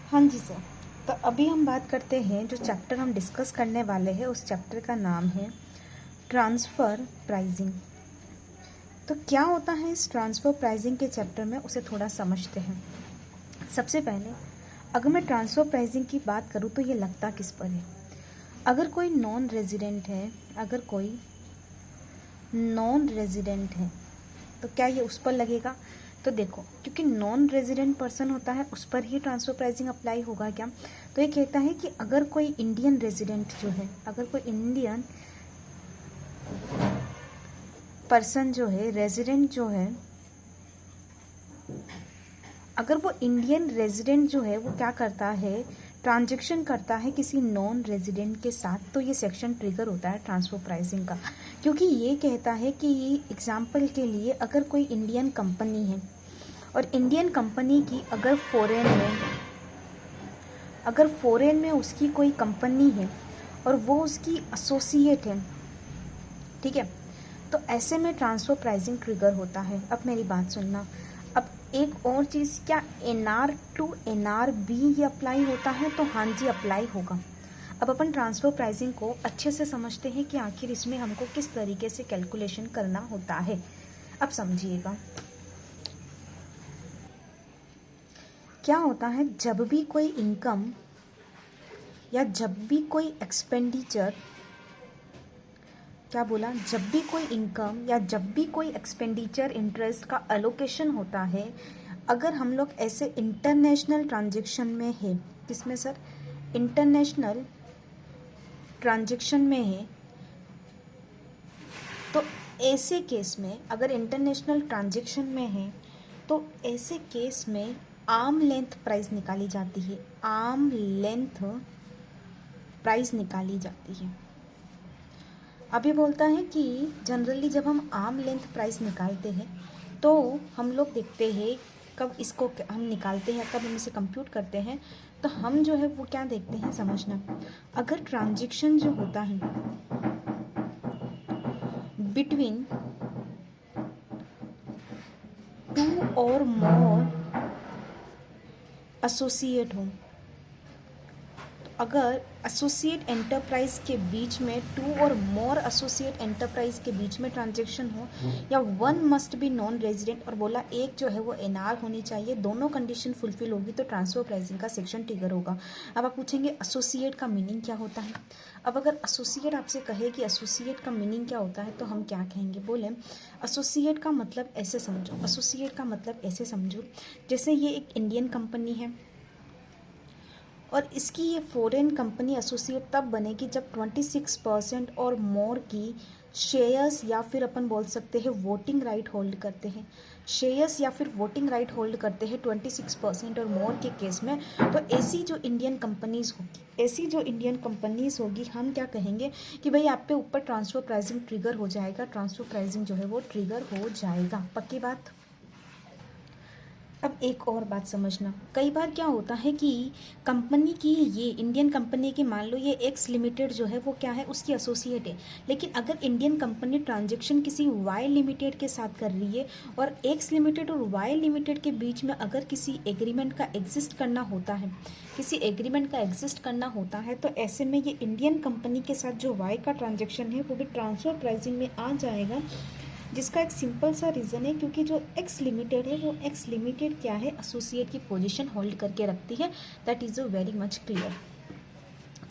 हाँ जी सर। तो अभी हम बात करते हैं, जो चैप्टर हम डिस्कस करने वाले हैं उस चैप्टर का नाम है ट्रांसफ़र प्राइसिंग। तो क्या होता है इस ट्रांसफ़र प्राइसिंग के चैप्टर में, उसे थोड़ा समझते हैं। सबसे पहले अगर मैं ट्रांसफ़र प्राइसिंग की बात करूँ तो ये लगता किस पर है। अगर कोई नॉन रेजिडेंट है तो क्या ये उस पर लगेगा? तो देखो, क्योंकि नॉन रेजिडेंट पर्सन होता है उस पर ही ट्रांसफ़र प्राइसिंग अप्लाई होगा क्या? तो ये कहता है कि अगर कोई इंडियन रेजिडेंट जो है, अगर कोई इंडियन पर्सन जो है, रेजिडेंट जो है, अगर वो इंडियन रेजिडेंट जो है वो क्या करता है, ट्रांजैक्शन करता है किसी नॉन रेजिडेंट के साथ, तो ये सेक्शन ट्रिगर होता है ट्रांसफ़र प्राइसिंग का। क्योंकि ये कहता है कि एग्जाम्पल के लिए अगर कोई इंडियन कंपनी है और इंडियन कंपनी की अगर फॉरेन में उसकी कोई कंपनी है और वो उसकी एसोसिएट है, ठीक है, तो ऐसे में ट्रांसफ़र प्राइसिंग ट्रिगर होता है। अब मेरी बात सुनना। अब एक और चीज़, क्या NR टू NRB ये अप्लाई होता है? तो हाँ जी, अप्लाई होगा। अब अपन ट्रांसफ़र प्राइसिंग को अच्छे से समझते हैं कि आखिर इसमें हमको किस तरीके से कैलकुलेशन करना होता है। अब समझिएगा, क्या होता है, जब भी कोई इनकम या जब भी कोई एक्सपेंडिचर, क्या बोला, जब भी कोई इनकम या जब भी कोई एक्सपेंडिचर इंटरेस्ट का एलोकेशन होता है, अगर हम लोग ऐसे इंटरनेशनल ट्रांजैक्शन में है, किसमें सर? इंटरनेशनल ट्रांजैक्शन में है, तो ऐसे केस में, अगर इंटरनेशनल ट्रांजैक्शन में है तो ऐसे केस में आर्म लेंथ प्राइस निकाली जाती है। आर्म लेंथ प्राइस निकाली जाती है। अभी बोलता है कि जनरली जब हम आर्म लेंथ प्राइस निकालते हैं तो हम लोग देखते हैं कब इसको हम निकालते हैं, कब हम इसे कंप्यूट करते हैं, तो हम जो है वो क्या देखते हैं, समझना। अगर ट्रांजैक्शन जो होता है बिटवीन टू और मोर एसोसिएट हो, अगर एसोसिएट एंटरप्राइज के बीच में, टू और मोर एसोसिएट एंटरप्राइज के बीच में ट्रांजैक्शन हो, या one must be non resident, और बोला एक जो है वो NR होनी चाहिए, दोनों कंडीशन फुलफिल होगी तो ट्रांसफ़र प्राइसिंग का सेक्शन ट्रिगर होगा। अब आप पूछेंगे एसोसिएट का मीनिंग क्या होता है। अब अगर एसोसिएट आपसे कहे कि एसोसिएट का मीनिंग क्या होता है, तो हम क्या कहेंगे, बोले एसोसिएट का मतलब ऐसे समझो, एसोसिएट का मतलब ऐसे समझो, जैसे ये एक इंडियन कंपनी है और इसकी ये फॉरेन कंपनी एसोसिएट तब बनेगी जब 26% और मोर की शेयर्स, या फिर अपन बोल सकते हैं वोटिंग राइट होल्ड करते हैं, शेयर्स या फिर वोटिंग राइट होल्ड करते हैं 26% और मोर के केस में। तो ऐसी जो इंडियन कंपनीज होगी, हम क्या कहेंगे कि भाई आप पे ऊपर ट्रांसफ़र प्राइसिंग ट्रिगर हो जाएगा, ट्रांसफ़र प्राइसिंग जो है वो ट्रिगर हो जाएगा। पक्की बात। अब एक और बात समझना, कई बार क्या होता है कि कंपनी की, ये इंडियन कंपनी की, मान लो ये एक्स लिमिटेड जो है वो क्या है, उसकी एसोसिएट है, लेकिन अगर इंडियन कंपनी ट्रांजैक्शन किसी वाई लिमिटेड के साथ कर रही है और एक्स लिमिटेड और वाई लिमिटेड के बीच में अगर किसी एग्रीमेंट का एग्जिस्ट करना होता है, तो ऐसे में ये इंडियन कंपनी के साथ जो वाई का ट्रांजैक्शन है वो भी ट्रांसफ़र प्राइसिंग में आ जाएगा, जिसका एक सिंपल सा रीज़न है, क्योंकि जो एक्स लिमिटेड है वो एक्स लिमिटेड क्या है, एसोसिएट की पोजीशन होल्ड करके रखती है। That is very much clear.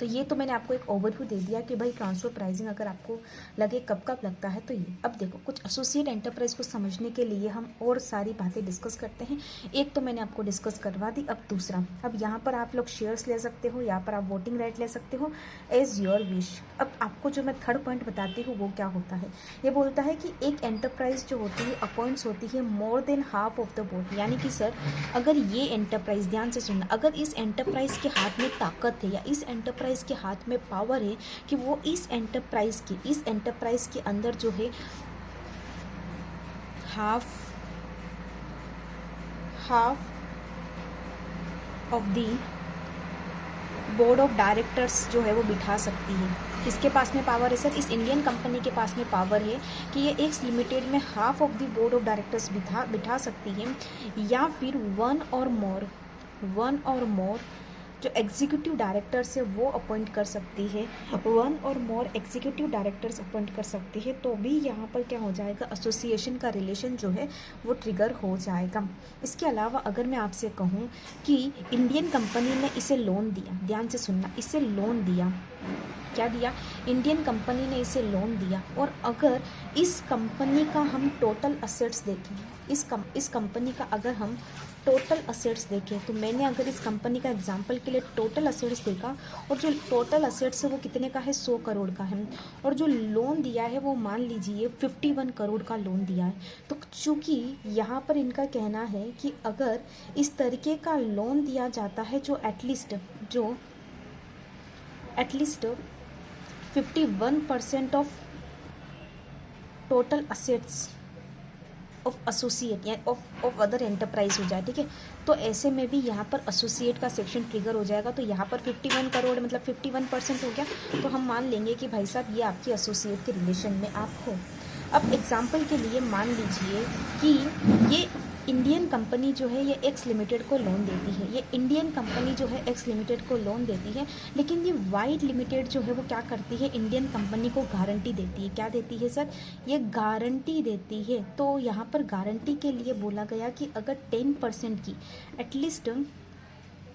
तो ये तो मैंने आपको एक ओवरव्यू दे दिया कि भाई ट्रांसफ़र प्राइसिंग अगर आपको लगे कब कब लगता है तो ये। अब देखो, कुछ एसोसिएट एंटरप्राइज को समझने के लिए हम और सारी बातें डिस्कस करते हैं। एक तो मैंने आपको डिस्कस करवा दी, अब दूसरा, अब यहाँ पर आप लोग शेयर्स ले सकते हो, यहाँ पर आप वोटिंग राइट ले सकते हो, एज योर विश। अब आपको जो मैं थर्ड पॉइंट बताती हूँ वो क्या होता है, ये बोलता है कि एक एंटरप्राइज जो होती है अपॉइंट्स होती है more than half of the board. यानी कि सर, अगर ये एंटरप्राइज, ध्यान से सुनना, अगर इस एंटरप्राइज के हाथ में ताकत है या इस एंटरप्राइज के हाथ में पावर है कि वो इस एंटरप्राइज के अंदर जो है half of the board of directors जो है वो बिठा सकती है। किसके पास में पावर है सर? इस इंडियन कंपनी के पास में पावर है कि ये एक्स लिमिटेड में half of the board of directors बिठा सकती है, या फिर वन और मोर जो एग्जीक्यूटिव डायरेक्टर्स है वो अपॉइंट कर सकती है, वन और मोर एग्जीक्यूटिव डायरेक्टर्स अपॉइंट कर सकती है, तो भी यहाँ पर क्या हो जाएगा, एसोसिएशन का रिलेशन जो है वो ट्रिगर हो जाएगा। इसके अलावा अगर मैं आपसे कहूँ कि इंडियन कंपनी ने इसे लोन दिया, ध्यान से सुनना, इसे लोन दिया, क्या दिया, इंडियन कंपनी ने इसे लोन दिया, और अगर इस कंपनी का हम टोटल असेट्स देखें, इस कंपनी का अगर हम टोटल असेट्स देखें, तो मैंने अगर इस कंपनी का एग्जांपल के लिए टोटल असेट्स देखा, और जो टोटल असेट्स है वो कितने का है, 100 करोड़ का है, और जो लोन दिया है वो मान लीजिए 51 करोड़ का लोन दिया है। तो चूँकि यहाँ पर इनका कहना है कि अगर इस तरीके का लोन दिया जाता है जो at least 51% of total assets of associate या ऑफ अदर एंटरप्राइज हो जाए, ठीक है, तो ऐसे में भी यहाँ पर एसोसिएट का सेक्शन ट्रिगर हो जाएगा। तो यहाँ पर 51 करोड़ मतलब 51% हो गया, तो हम मान लेंगे कि भाई साहब ये आपकी एसोसिएट के रिलेशन में आप हो। अब एग्जाम्पल के लिए मान लीजिए कि ये इंडियन कंपनी जो है ये एक्स लिमिटेड को लोन देती है, ये इंडियन कंपनी जो है एक्स लिमिटेड को लोन देती है, लेकिन ये वाई लिमिटेड जो है वो क्या करती है, इंडियन कंपनी को गारंटी देती है। क्या देती है सर, ये गारंटी देती है। तो यहाँ पर गारंटी के लिए बोला गया कि अगर 10% की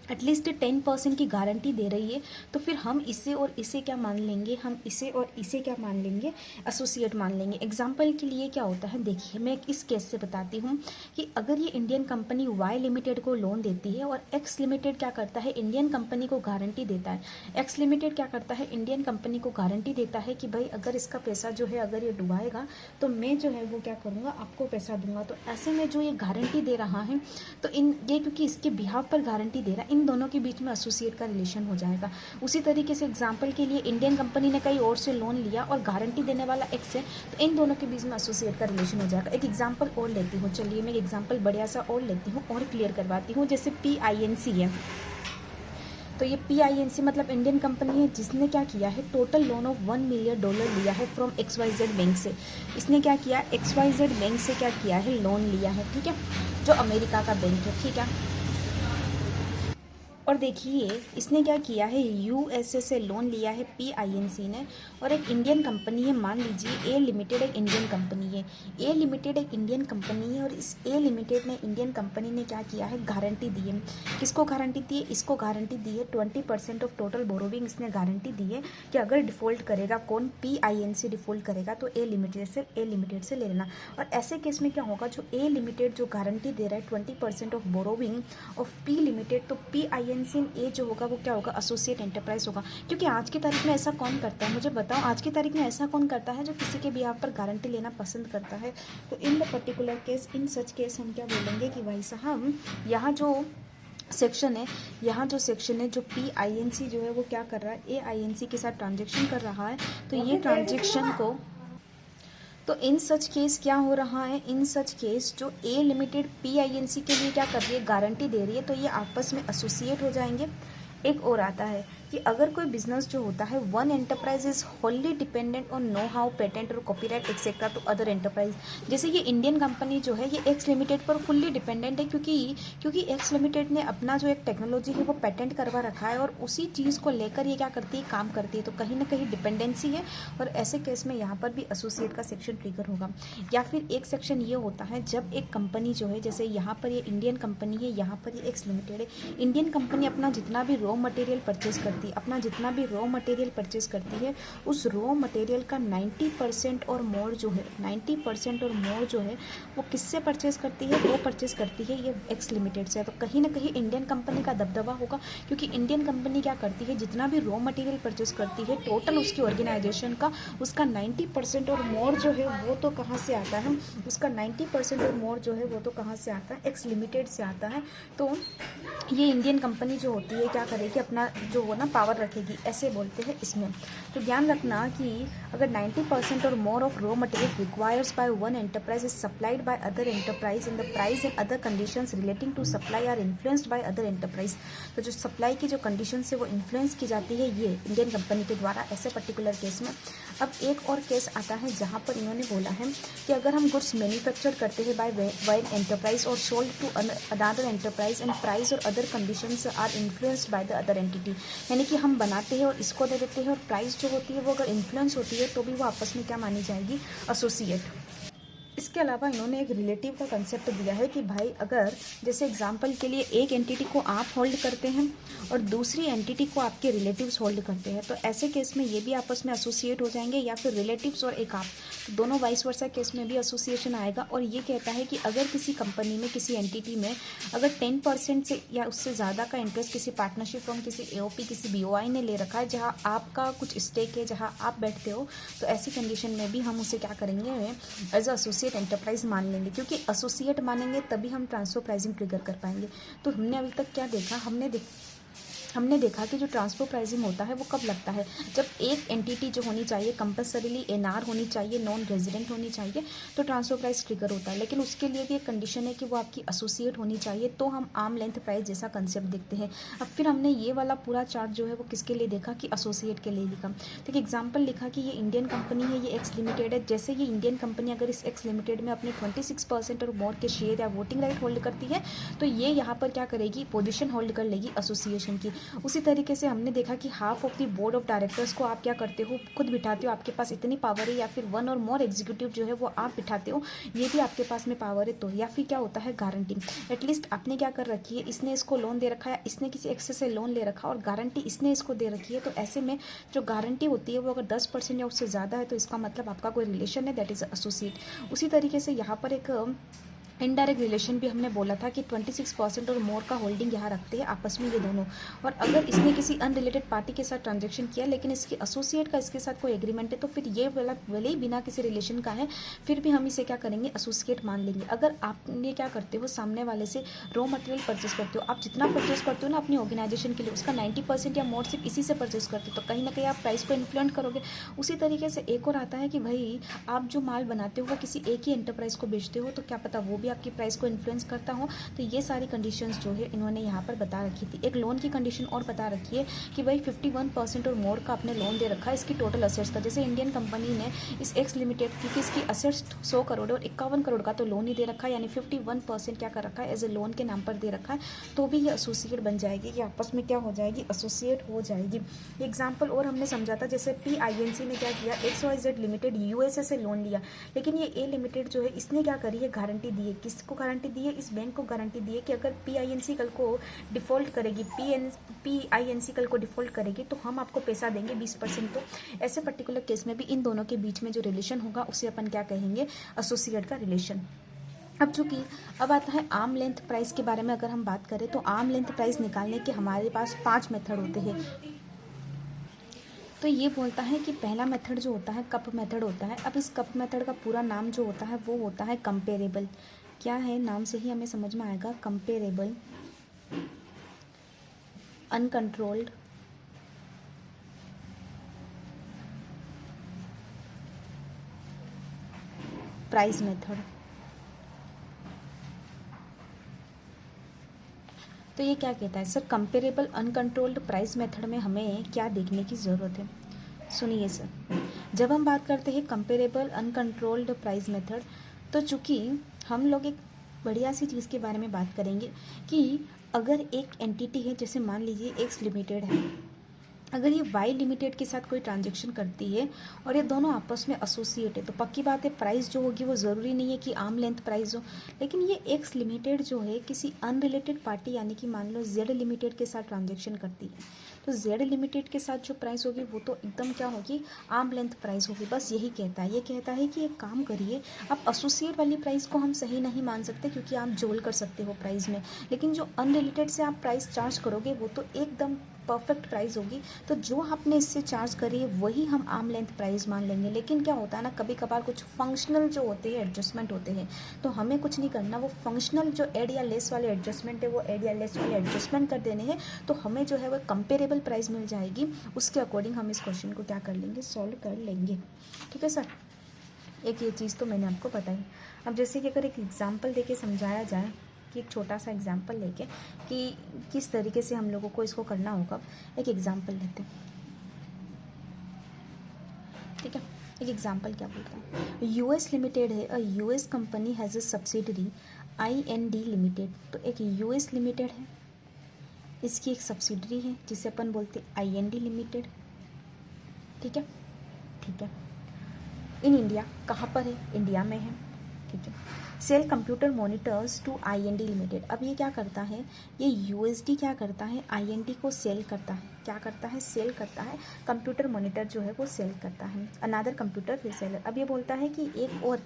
एटलीस्ट 10% की गारंटी दे रही है, तो फिर हम इसे और इसे क्या मान लेंगे, हम इसे और इसे क्या मान लेंगे, एसोसिएट मान लेंगे। एग्जाम्पल के लिए क्या होता है, देखिए मैं इस केस से बताती हूँ कि अगर ये इंडियन कंपनी वाई लिमिटेड को लोन देती है और एक्स लिमिटेड क्या करता है, इंडियन कंपनी को गारंटी देता है, एक्स लिमिटेड क्या करता है, इंडियन कंपनी को गारंटी देता है कि भाई अगर इसका पैसा जो है अगर ये डुबाएगा तो मैं जो है वो क्या करूँगा, आपको पैसा दूंगा। तो ऐसे में जो ये गारंटी दे रहा है, तो ये क्योंकि इसके बिहाफ पर गारंटी दे रहा है, इन दोनों के बीच में एसोसिएट का रिलेशन हो जाएगा। उसी तरीके से एग्जांपल के लिए इंडियन कंपनी ने कहीं और से लोन लिया और गारंटी देने वाला एक्स है, तो इन दोनों के बीच में एसोसिएट का रिलेशन हो जाएगा। एक एग्जांपल और लेती हूँ, चलिए मैं एग्जांपल बढ़िया सा और लेती हूँ और क्लियर करवाती हूँ। जैसे PINC है, तो ये PINC मतलब इंडियन कंपनी है जिसने क्या किया है, टोटल लोन ऑफ $1 मिलियन लिया है फ्रॉम XYZ बैंक से। इसने क्या किया, XYZ बैंक से क्या किया है, लोन लिया है, ठीक है, जो अमेरिका का बैंक है, ठीक है। और देखिए इसने क्या किया है, USA से लोन लिया है PINC ने, और एक इंडियन कंपनी है, मान लीजिए A लिमिटेड एक इंडियन कंपनी है, A लिमिटेड एक इंडियन कंपनी है, और इस A लिमिटेड ने इंडियन कंपनी ने क्या किया है, गारंटी दी है। किसको गारंटी दी है, इसको गारंटी दी है 20% ऑफ टोटल बोरोविंग। इसने गारंटी दी है कि अगर डिफ़ॉल्ट करेगा कौन, PINC डिफ़ॉल्ट करेगा तो A लिमिटेड से ले लेना। और ऐसे केस में क्या होगा, जो A लिमिटेड जो गारंटी दे रहा है 20% of borrowing of P limited, तो PINC ए जो होगा वो क्या होगा, एसोसिएट एंटरप्राइज होगा। क्योंकि आज की तारीख में ऐसा कौन करता है, मुझे बताओ, आज की तारीख में ऐसा कौन करता है जो किसी के बिहाफ पर गारंटी लेना पसंद करता है। तो in the particular case, in such case हम क्या बोलेंगे कि भाई साहब यहाँ जो सेक्शन है, जो PINC जो है वो क्या कर रहा है, AINC के साथ ट्रांजेक्शन कर रहा है, तो ये ट्रांजेक्शन को, तो इन सच केस क्या हो रहा है, इन सच केस जो A लिमिटेड PINC के लिए क्या कर रही है, गारंटी दे रही है, तो ये आपस में एसोसिएट हो जाएंगे। एक और आता है कि अगर कोई बिजनेस जो होता है, one enterprise is wholly dependent on know how, patent और copyright etcetera to other enterprise. जैसे ये इंडियन कंपनी जो है ये एक्स लिमिटेड पर फुल्ली डिपेंडेंट है, क्योंकि एक्स लिमिटेड ने अपना जो एक टेक्नोलॉजी है वो पेटेंट करवा रखा है, और उसी चीज़ को लेकर ये क्या करती है, काम करती है। तो कहीं ना कहीं डिपेंडेंसी है, और ऐसे केस में यहाँ पर भी एसोसिएट का सेक्शन ट्रिगर होगा। या फिर एक सेक्शन ये होता है जब एक कंपनी जो है, जैसे यहाँ पर ये इंडियन कंपनी है, यहाँ पर ये एक्स लिमिटेड है, इंडियन कंपनी अपना जितना भी रॉ मटेरियल परचेज करती है, उस रॉ मटेरियल का 90% और मोर जो है, 90% और मोर जो है वो किससे परचेज करती है, वो परचेज करती है ये एक्स लिमिटेड से। तो कहीं ना कहीं इंडियन कंपनी का दबदबा होगा, क्योंकि इंडियन कंपनी क्या करती है, जितना भी रॉ मटेरियल परचेज करती है टोटल उसकी ऑर्गेनाइजेशन का, उसका 90% और मोर जो है वो तो कहाँ से आता है, उसका 90% और मोर जो है वो तो कहाँ से आता है, एक्स लिमिटेड से आता है। तो ये इंडियन कंपनी जो होती है क्या करेगी, अपना जो वो ना पावर रखेगी, ऐसे बोलते हैं इसमें। तो ध्यान रखना कि अगर 90% और more of raw material requires by one enterprise is supplied by other enterprise in the price and other conditions relating to supply are influenced by other enterprise. तो जो सप्लाई की जो कंडीशंस है वो इन्फ्लुएंस की जाती है ये इंडियन कंपनी के द्वारा, ऐसे पर्टिकुलर केस में। अब एक और केस आता है जहाँ पर इन्होंने बोला है कि अगर हम गुड्स मैन्युफैक्चर करते हैं बाय वन एंटरप्राइज और sold to other enterprise and price और other conditions are influenced by the other entity, यानी कि हम बनाते हैं और इसको दे देते हैं और प्राइस जो होती है वो अगर इन्फ्लुएंस होती है तो भी वो आपस में क्या मानी जाएगी, एसोसिएट। इसके अलावा इन्होंने एक रिलेटिव का कंसेप्ट दिया है कि भाई अगर जैसे एग्जांपल के लिए एक एंटिटी को आप होल्ड करते हैं और दूसरी एंटिटी को आपके रिलेटिव्स होल्ड करते हैं, तो ऐसे केस में ये भी आपस में एसोसिएट हो जाएंगे, या फिर रिलेटिव्स और एक आप, तो दोनों वाइस वर्सा केस में भी एसोसिएशन आएगा। और ये कहता है कि अगर किसी कंपनी में, किसी एंटिटी में अगर 10% से या उससे ज़्यादा का इंटरेस्ट किसी पार्टनरशिप फर्म, किसी एओपी, किसी बीओआई ने ले रखा है, जहाँ आपका कुछ स्टेक है, जहाँ आप बैठते हो, तो ऐसी कंडीशन में भी हम उसे क्या करेंगे, एज एसोसिएट एंटरप्राइज मान लेंगे, क्योंकि एसोसिएट मानेंगे तभी हम ट्रांसफर प्राइसिंग ट्रिगर कर पाएंगे। तो हमने अभी तक क्या देखा, हमने देखा कि जो ट्रांसफर प्राइसिंग होता है वो कब लगता है, जब एक एंटिटी जो होनी चाहिए कंपलसरीली एनआर होनी चाहिए, नॉन रेजिडेंट होनी चाहिए, तो ट्रांसफर प्राइस ट्रिगर होता है। लेकिन उसके लिए भी एक कंडीशन है कि वो आपकी एसोसिएट होनी चाहिए, तो हम आर्म लेंथ प्राइस जैसा कंसेप्ट देखते हैं। अब फिर हमने ये वाला पूरा चार्ट जो है वो किसके लिए देखा, कि एसोसिएट के लिए लिखा। तो एग्जाम्पल लिखा कि ये इंडियन कंपनी है, ये एक्स लिमिटेड है। जैसे ये इंडियन कंपनी अगर इस एक्स लिमिटेड में अपने 26% और मोर के शेयर या वोटिंग राइट होल्ड करती है, तो ये यहाँ पर क्या करेगी, पोजीशन होल्ड कर लेगी एसोसिएशन की। उसी तरीके से हमने देखा कि half of the board of directors को आप क्या करते हो, खुद बिठाते हो, आपके पास इतनी पावर है, या फिर वन और मोर एग्जीक्यूटिव जो है वो आप बिठाते हो, ये भी आपके पास में पावर है। तो या फिर क्या होता है, गारंटी। एटलीस्ट आपने क्या कर रखी है, इसने इसको लोन दे रखा है, इसने किसी एक्सेस से लोन ले रखा और गारंटी इसने इसको दे रखी है, तो ऐसे में जो गारंटी होती है वो अगर 10% या उससे ज़्यादा है तो इसका मतलब आपका कोई रिलेशन है, दैट इज़ एसोसिएट। उसी तरीके से यहाँ पर एक इनडायरेक्ट रिलेशन भी हमने बोला था कि 26% और मोर का होल्डिंग यहाँ रखते हैं आपस में ये दोनों, और अगर इसने किसी अनरिलेटेड पार्टी के साथ ट्रांजैक्शन किया लेकिन इसकी एसोसिएट का इसके साथ कोई एग्रीमेंट है, तो फिर ये वाला भले ही बिना किसी रिलेशन का है, फिर भी हम इसे क्या करेंगे, एसोसिएट मान लेंगे। अगर आपने क्या करते हो, सामने वाले से रॉ मटेरियल परचेस करते हो, आप जितना परचेस करते हो ना अपनी ऑर्गेनाइजेशन के लिए, उसका 90% या मोर सिर्फ इसी से परचेस करते हो, तो कहीं ना कहीं आप प्राइस को इन्फ्लुएंस करोगे। उसी तरीके से एक और आता है कि भाई आप जो माल बनाते हो वो किसी एक ही एंटरप्राइज को बेचते हो, तो क्या पता वो भी आपकी प्राइस को इन्फ्लुएंस करता हो। तो ये सारी कंडीशंस जो है इन्होंने यहाँ पर बता रखी थी। एक लोन की कंडीशन और बता रखी है कि भाई 51% और मोर का अपने लोन दे रखा है इसकी टोटल असेट्स का। जैसे इंडियन कंपनी ने इस एक्स लिमिटेड, क्योंकि इसकी असेट्स 100 करोड़ और 51 करोड़ का तो लोन ही दे रखा है, यानी 51% क्या कर रखा है, एज ए लोन के नाम पर दे रखा है, तो भी ये एसोसिएट बन जाएगी, कि आपस में क्या हो जाएगी, एसोसिएट हो जाएगी। एग्जाम्पल और हमने समझा था, जैसे PINC ने क्या किया, XYZ लिमिटेड USA से लोन लिया, लेकिन ये A लिमिटेड जो है इसने क्या करी है, गारंटी दी है। किसको गारंटी दी है, इस बैंक को गारंटी दी है कि अगर PINC कल को डिफ़ॉल्ट करेगी, PINC कल को डिफ़ॉल्ट करेगी, तो हम आपको पैसा देंगे 20%। तो ऐसे पर्टिकुलर केस में भी इन दोनों के बीच में जो रिलेशन होगा उसे अपन क्या कहेंगे, एसोसिएट का रिलेशन। अब आता है आर्म लेंथ प्राइस के बारे में। अगर हम बात करें तो आर्म लेंथ प्राइस निकालने के हमारे पास 5 मेथड होते हैं। तो ये बोलता है कि पहला मेथड जो होता है कप मेथड होता है। अब इस कप मेथड का पूरा नाम जो होता है वो होता है कंपेरेबल। क्या है, नाम से ही हमें समझ में आएगा, कंपेरेबल अनकंट्रोल्ड प्राइस मेथड। तो ये क्या कहता है sir, comparable uncontrolled price method में हमें क्या देखने की ज़रूरत है। सुनिए सर, जब हम बात करते हैं कंपेरेबल अनकंट्रोल्ड प्राइस मेथड, तो चूंकि हम लोग एक बढ़िया सी चीज़ के बारे में बात करेंगे कि अगर एक एंटिटी है, जैसे मान लीजिए एक्स लिमिटेड है, अगर ये वाई लिमिटेड के साथ कोई ट्रांजैक्शन करती है और ये दोनों आपस में एसोसिएट है, तो पक्की बात है प्राइस जो होगी वो ज़रूरी नहीं है कि आर्म लेंथ प्राइस हो। लेकिन ये एक्स लिमिटेड जो है किसी अनरिलेटेड पार्टी, यानी कि मान लो जेड लिमिटेड के साथ ट्रांजैक्शन करती है, तो जेड लिमिटेड के साथ जो प्राइस होगी वो तो एकदम क्या होगी, आर्म लेंथ प्राइस होगी। बस यही कहता है, ये कहता है कि एक काम करिए, आप एसोसिएट वाली प्राइस को हम सही नहीं मान सकते क्योंकि आप जोल कर सकते हो प्राइस में, लेकिन जो अनरिलेटेड से आप प्राइस चार्ज करोगे वो तो एकदम परफेक्ट प्राइस होगी, तो जो आपने इससे चार्ज करी है वही हम आर्म लेंथ प्राइस मान लेंगे। लेकिन क्या होता है ना, कभी कभार कुछ फंक्शनल जो होते हैं एडजस्टमेंट होते हैं, तो हमें कुछ नहीं करना, वो फंक्शनल जो ऐड या लेस वाले एडजस्टमेंट है वो ऐड या लेस वाले एडजस्टमेंट कर देने हैं, तो हमें जो है वो कंपेरेबल प्राइस मिल जाएगी। उसके अकॉर्डिंग हम इस क्वेश्चन को क्या कर लेंगे, सॉल्व कर लेंगे। ठीक है सर, एक ये चीज़ तो मैंने आपको बताई। अब जैसे कि अगर एक एग्जांपल देके समझाया जाए, कि एक छोटा सा एग्जांपल लेके कि किस तरीके से हम लोगों को इसको करना होगा, एक एग्जांपल लेते हैं। ठीक है, एक एग्जांपल क्या बोलता है, यूएस लिमिटेड है, a US company has a subsidiary IND limited. तो एक यूएस लिमिटेड है, इसकी एक सब्सिडरी है जिसे अपन बोलते हैं IND लिमिटेड। ठीक है, ठीक है, इन इंडिया, कहाँ पर है, इंडिया में है। ठीक है, sell computer monitors to IND limited. अब ये क्या करता है, ये USD क्या करता है, IND को सेल करता है। क्या करता है, सेल करता है, कंप्यूटर मॉनिटर जो है वो सेल करता है, अनादर कंप्यूटर रीसेलर। अब ये बोलता है कि एक और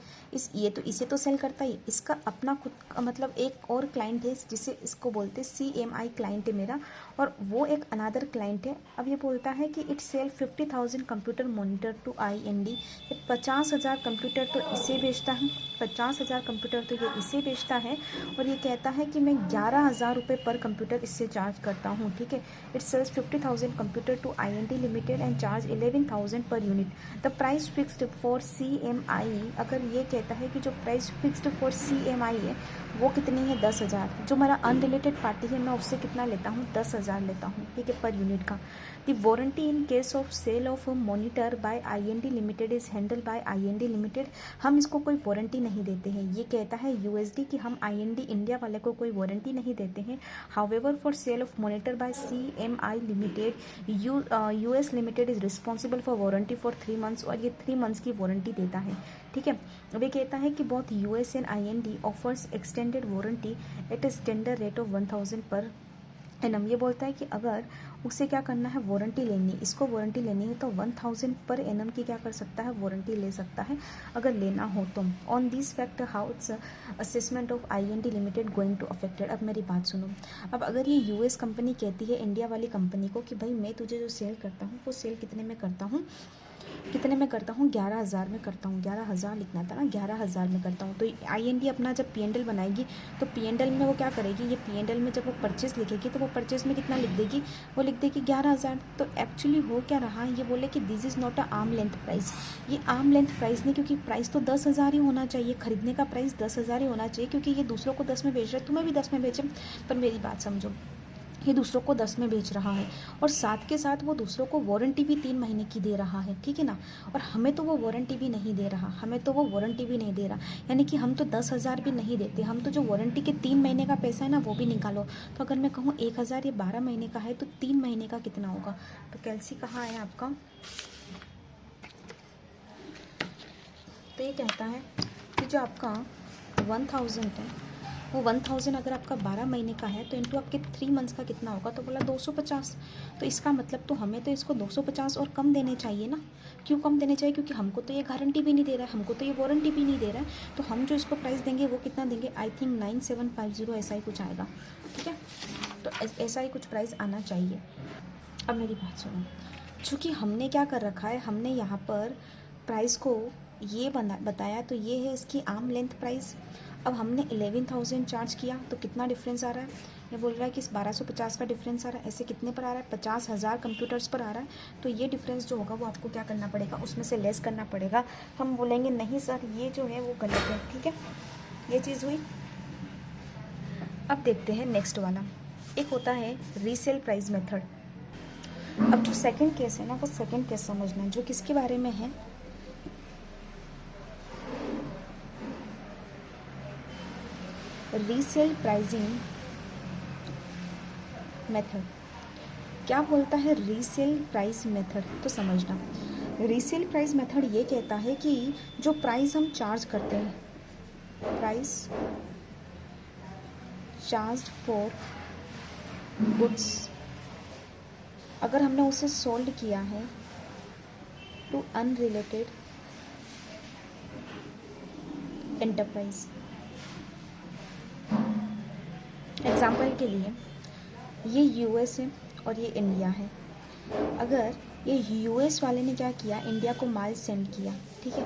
ये तो इसे तो सेल करता है, इसका अपना खुद का मतलब एक और क्लाइंट है जिसे इसको बोलते हैं CMI क्लाइंट है मेरा, और वो एक अनादर क्लाइंट है। अब ये बोलता है कि it sell 50,000 computer monitor to IND। 50,000 computer तो इसे बेचता है, 50,000 कंप्यूटर तो ये इसे बेचता है, और ये कहता है कि मैं 11,000 रुपये पर कंप्यूटर इससे चार्ज करता हूँ। ठीक है, it sells 50,000 computer to IND limited and charge 11,000 per unit. The price fixed for CMI, अगर ये कहता है कि जो प्राइस फिक्स्ड फॉर CMI है वो कितनी है, 10,000। जो मेरा अनरिलेटेड पार्टी है मैं उससे कितना लेता हूँ, 10,000 लेता हूँ। ठीक है, पर यूनिट का। The warranty in case of sale of monitor by IND limited is handle by IND limited. हम इसको कोई वारंटी नहीं देते हैं, ये कहता है USD कि हम IND इंडिया वाले को कोई वारंटी नहीं देते हैं। However for sale of monitor by CMI limited, US limited is responsible for warranty for 3 months, और ये 3 मंथ्स की वारंटी देता है। ठीक है, अब ये कहता है कि बहुत US and IND offers extended warranty at a standard rate of 1,000 per annum. ये बोलता है कि अगर उसे क्या करना है, वारंटी लेनी, इसको वारंटी लेनी है तो 1,000 पर एनम की क्या कर सकता है, वारंटी ले सकता है अगर लेना हो तो। On this fact how its assessment of IND limited going to affected. अब मेरी बात सुनो, अब अगर ये US कंपनी कहती है इंडिया वाली कंपनी को कि भाई मैं तुझे जो सेल करता हूँ वो सेल कितने में करता हूँ, 11,000 में करता हूँ, 11,000 लिखना था ना, 11,000 में करता हूँ। तो IND अपना जब P&L बनाएगी तो P&L में वो क्या करेगी, ये P&L में जब वो परचेस लिखेगी तो वो परचेस में कितना लिख देगी, वो लिख देगी 11,000। तो एक्चुअली हो क्या रहा है, ये बोले कि this is not a arm length price. ये आर्म लेंथ प्राइस नहीं, क्योंकि प्राइस तो 10,000 ही होना चाहिए, खरीदने का प्राइस 10,000 ही होना चाहिए, क्योंकि ये दूसरों को 10 में बेच रहा है, तुम्हें भी 10 में बेचे। पर मेरी बात समझो, ये दूसरों को 10 में बेच रहा है और साथ के साथ वो दूसरों को वारंटी भी 3 महीने की दे रहा है। ठीक है ना, और हमें तो वो वारंटी भी नहीं दे रहा, यानी कि हम तो 10,000 भी नहीं देते, हम तो जो वारंटी के 3 महीने का पैसा है ना वो भी निकालो। तो अगर मैं कहूँ 1,000 ये 12 महीने का है तो 3 महीने का कितना होगा। तो कैल्सी कहाँ है आपका, तो ये कहता है कि जो आपका 1,000 है वो 1,000 अगर आपका 12 महीने का है तो इनटू आपके 3 मंथ्स का कितना होगा, तो बोला 250। तो इसका मतलब तो हमें तो इसको 250 और कम देने चाहिए ना। क्यों कम देने चाहिए, क्योंकि हमको तो ये गारंटी भी नहीं दे रहा है, हमको तो ये वारंटी भी नहीं दे रहा है। तो हम जो इसको प्राइस देंगे वो कितना देंगे, आई थिंक 9,750 ऐसा ही कुछ आएगा। ठीक है, तो ऐसा ही कुछ प्राइस आना चाहिए। अब मेरी बात सुनो, चूँकि हमने क्या कर रखा है, हमने यहाँ पर प्राइस को ये बताया, तो ये है इसकी आर्म लेंथ प्राइस। अब हमने 11,000 चार्ज किया तो कितना डिफरेंस आ रहा है, ये बोल रहा है कि 1250 का डिफरेंस आ रहा है। ऐसे कितने पर आ रहा है, 50,000 कंप्यूटर्स पर आ रहा है। तो ये डिफरेंस जो होगा वो आपको क्या करना पड़ेगा, उसमें से लेस करना पड़ेगा। हम बोलेंगे नहीं सर ये जो है वो गलत है। ठीक है, ये चीज़ हुई। अब देखते हैं नेक्स्ट वाला, एक होता है रीसेल प्राइस मेथड। अब जो सेकंड केस है ना, वो सेकंड केस समझना है, जो किसके बारे में है, रीसेल प्राइसिंग मेथड। क्या बोलता है रीसेल प्राइस मेथड, तो समझना। रीसेल प्राइस मेथड ये कहता है कि जो प्राइस हम चार्ज करते हैं, प्राइस चार्ज फॉर गुड्स, अगर हमने उसे सोल्ड किया है टू अनरिलेटेड एंटरप्राइज। एग्जाम्पल के लिए ये US है और ये इंडिया है। अगर ये यूएस वाले ने क्या किया, इंडिया को माल सेंड किया, ठीक है,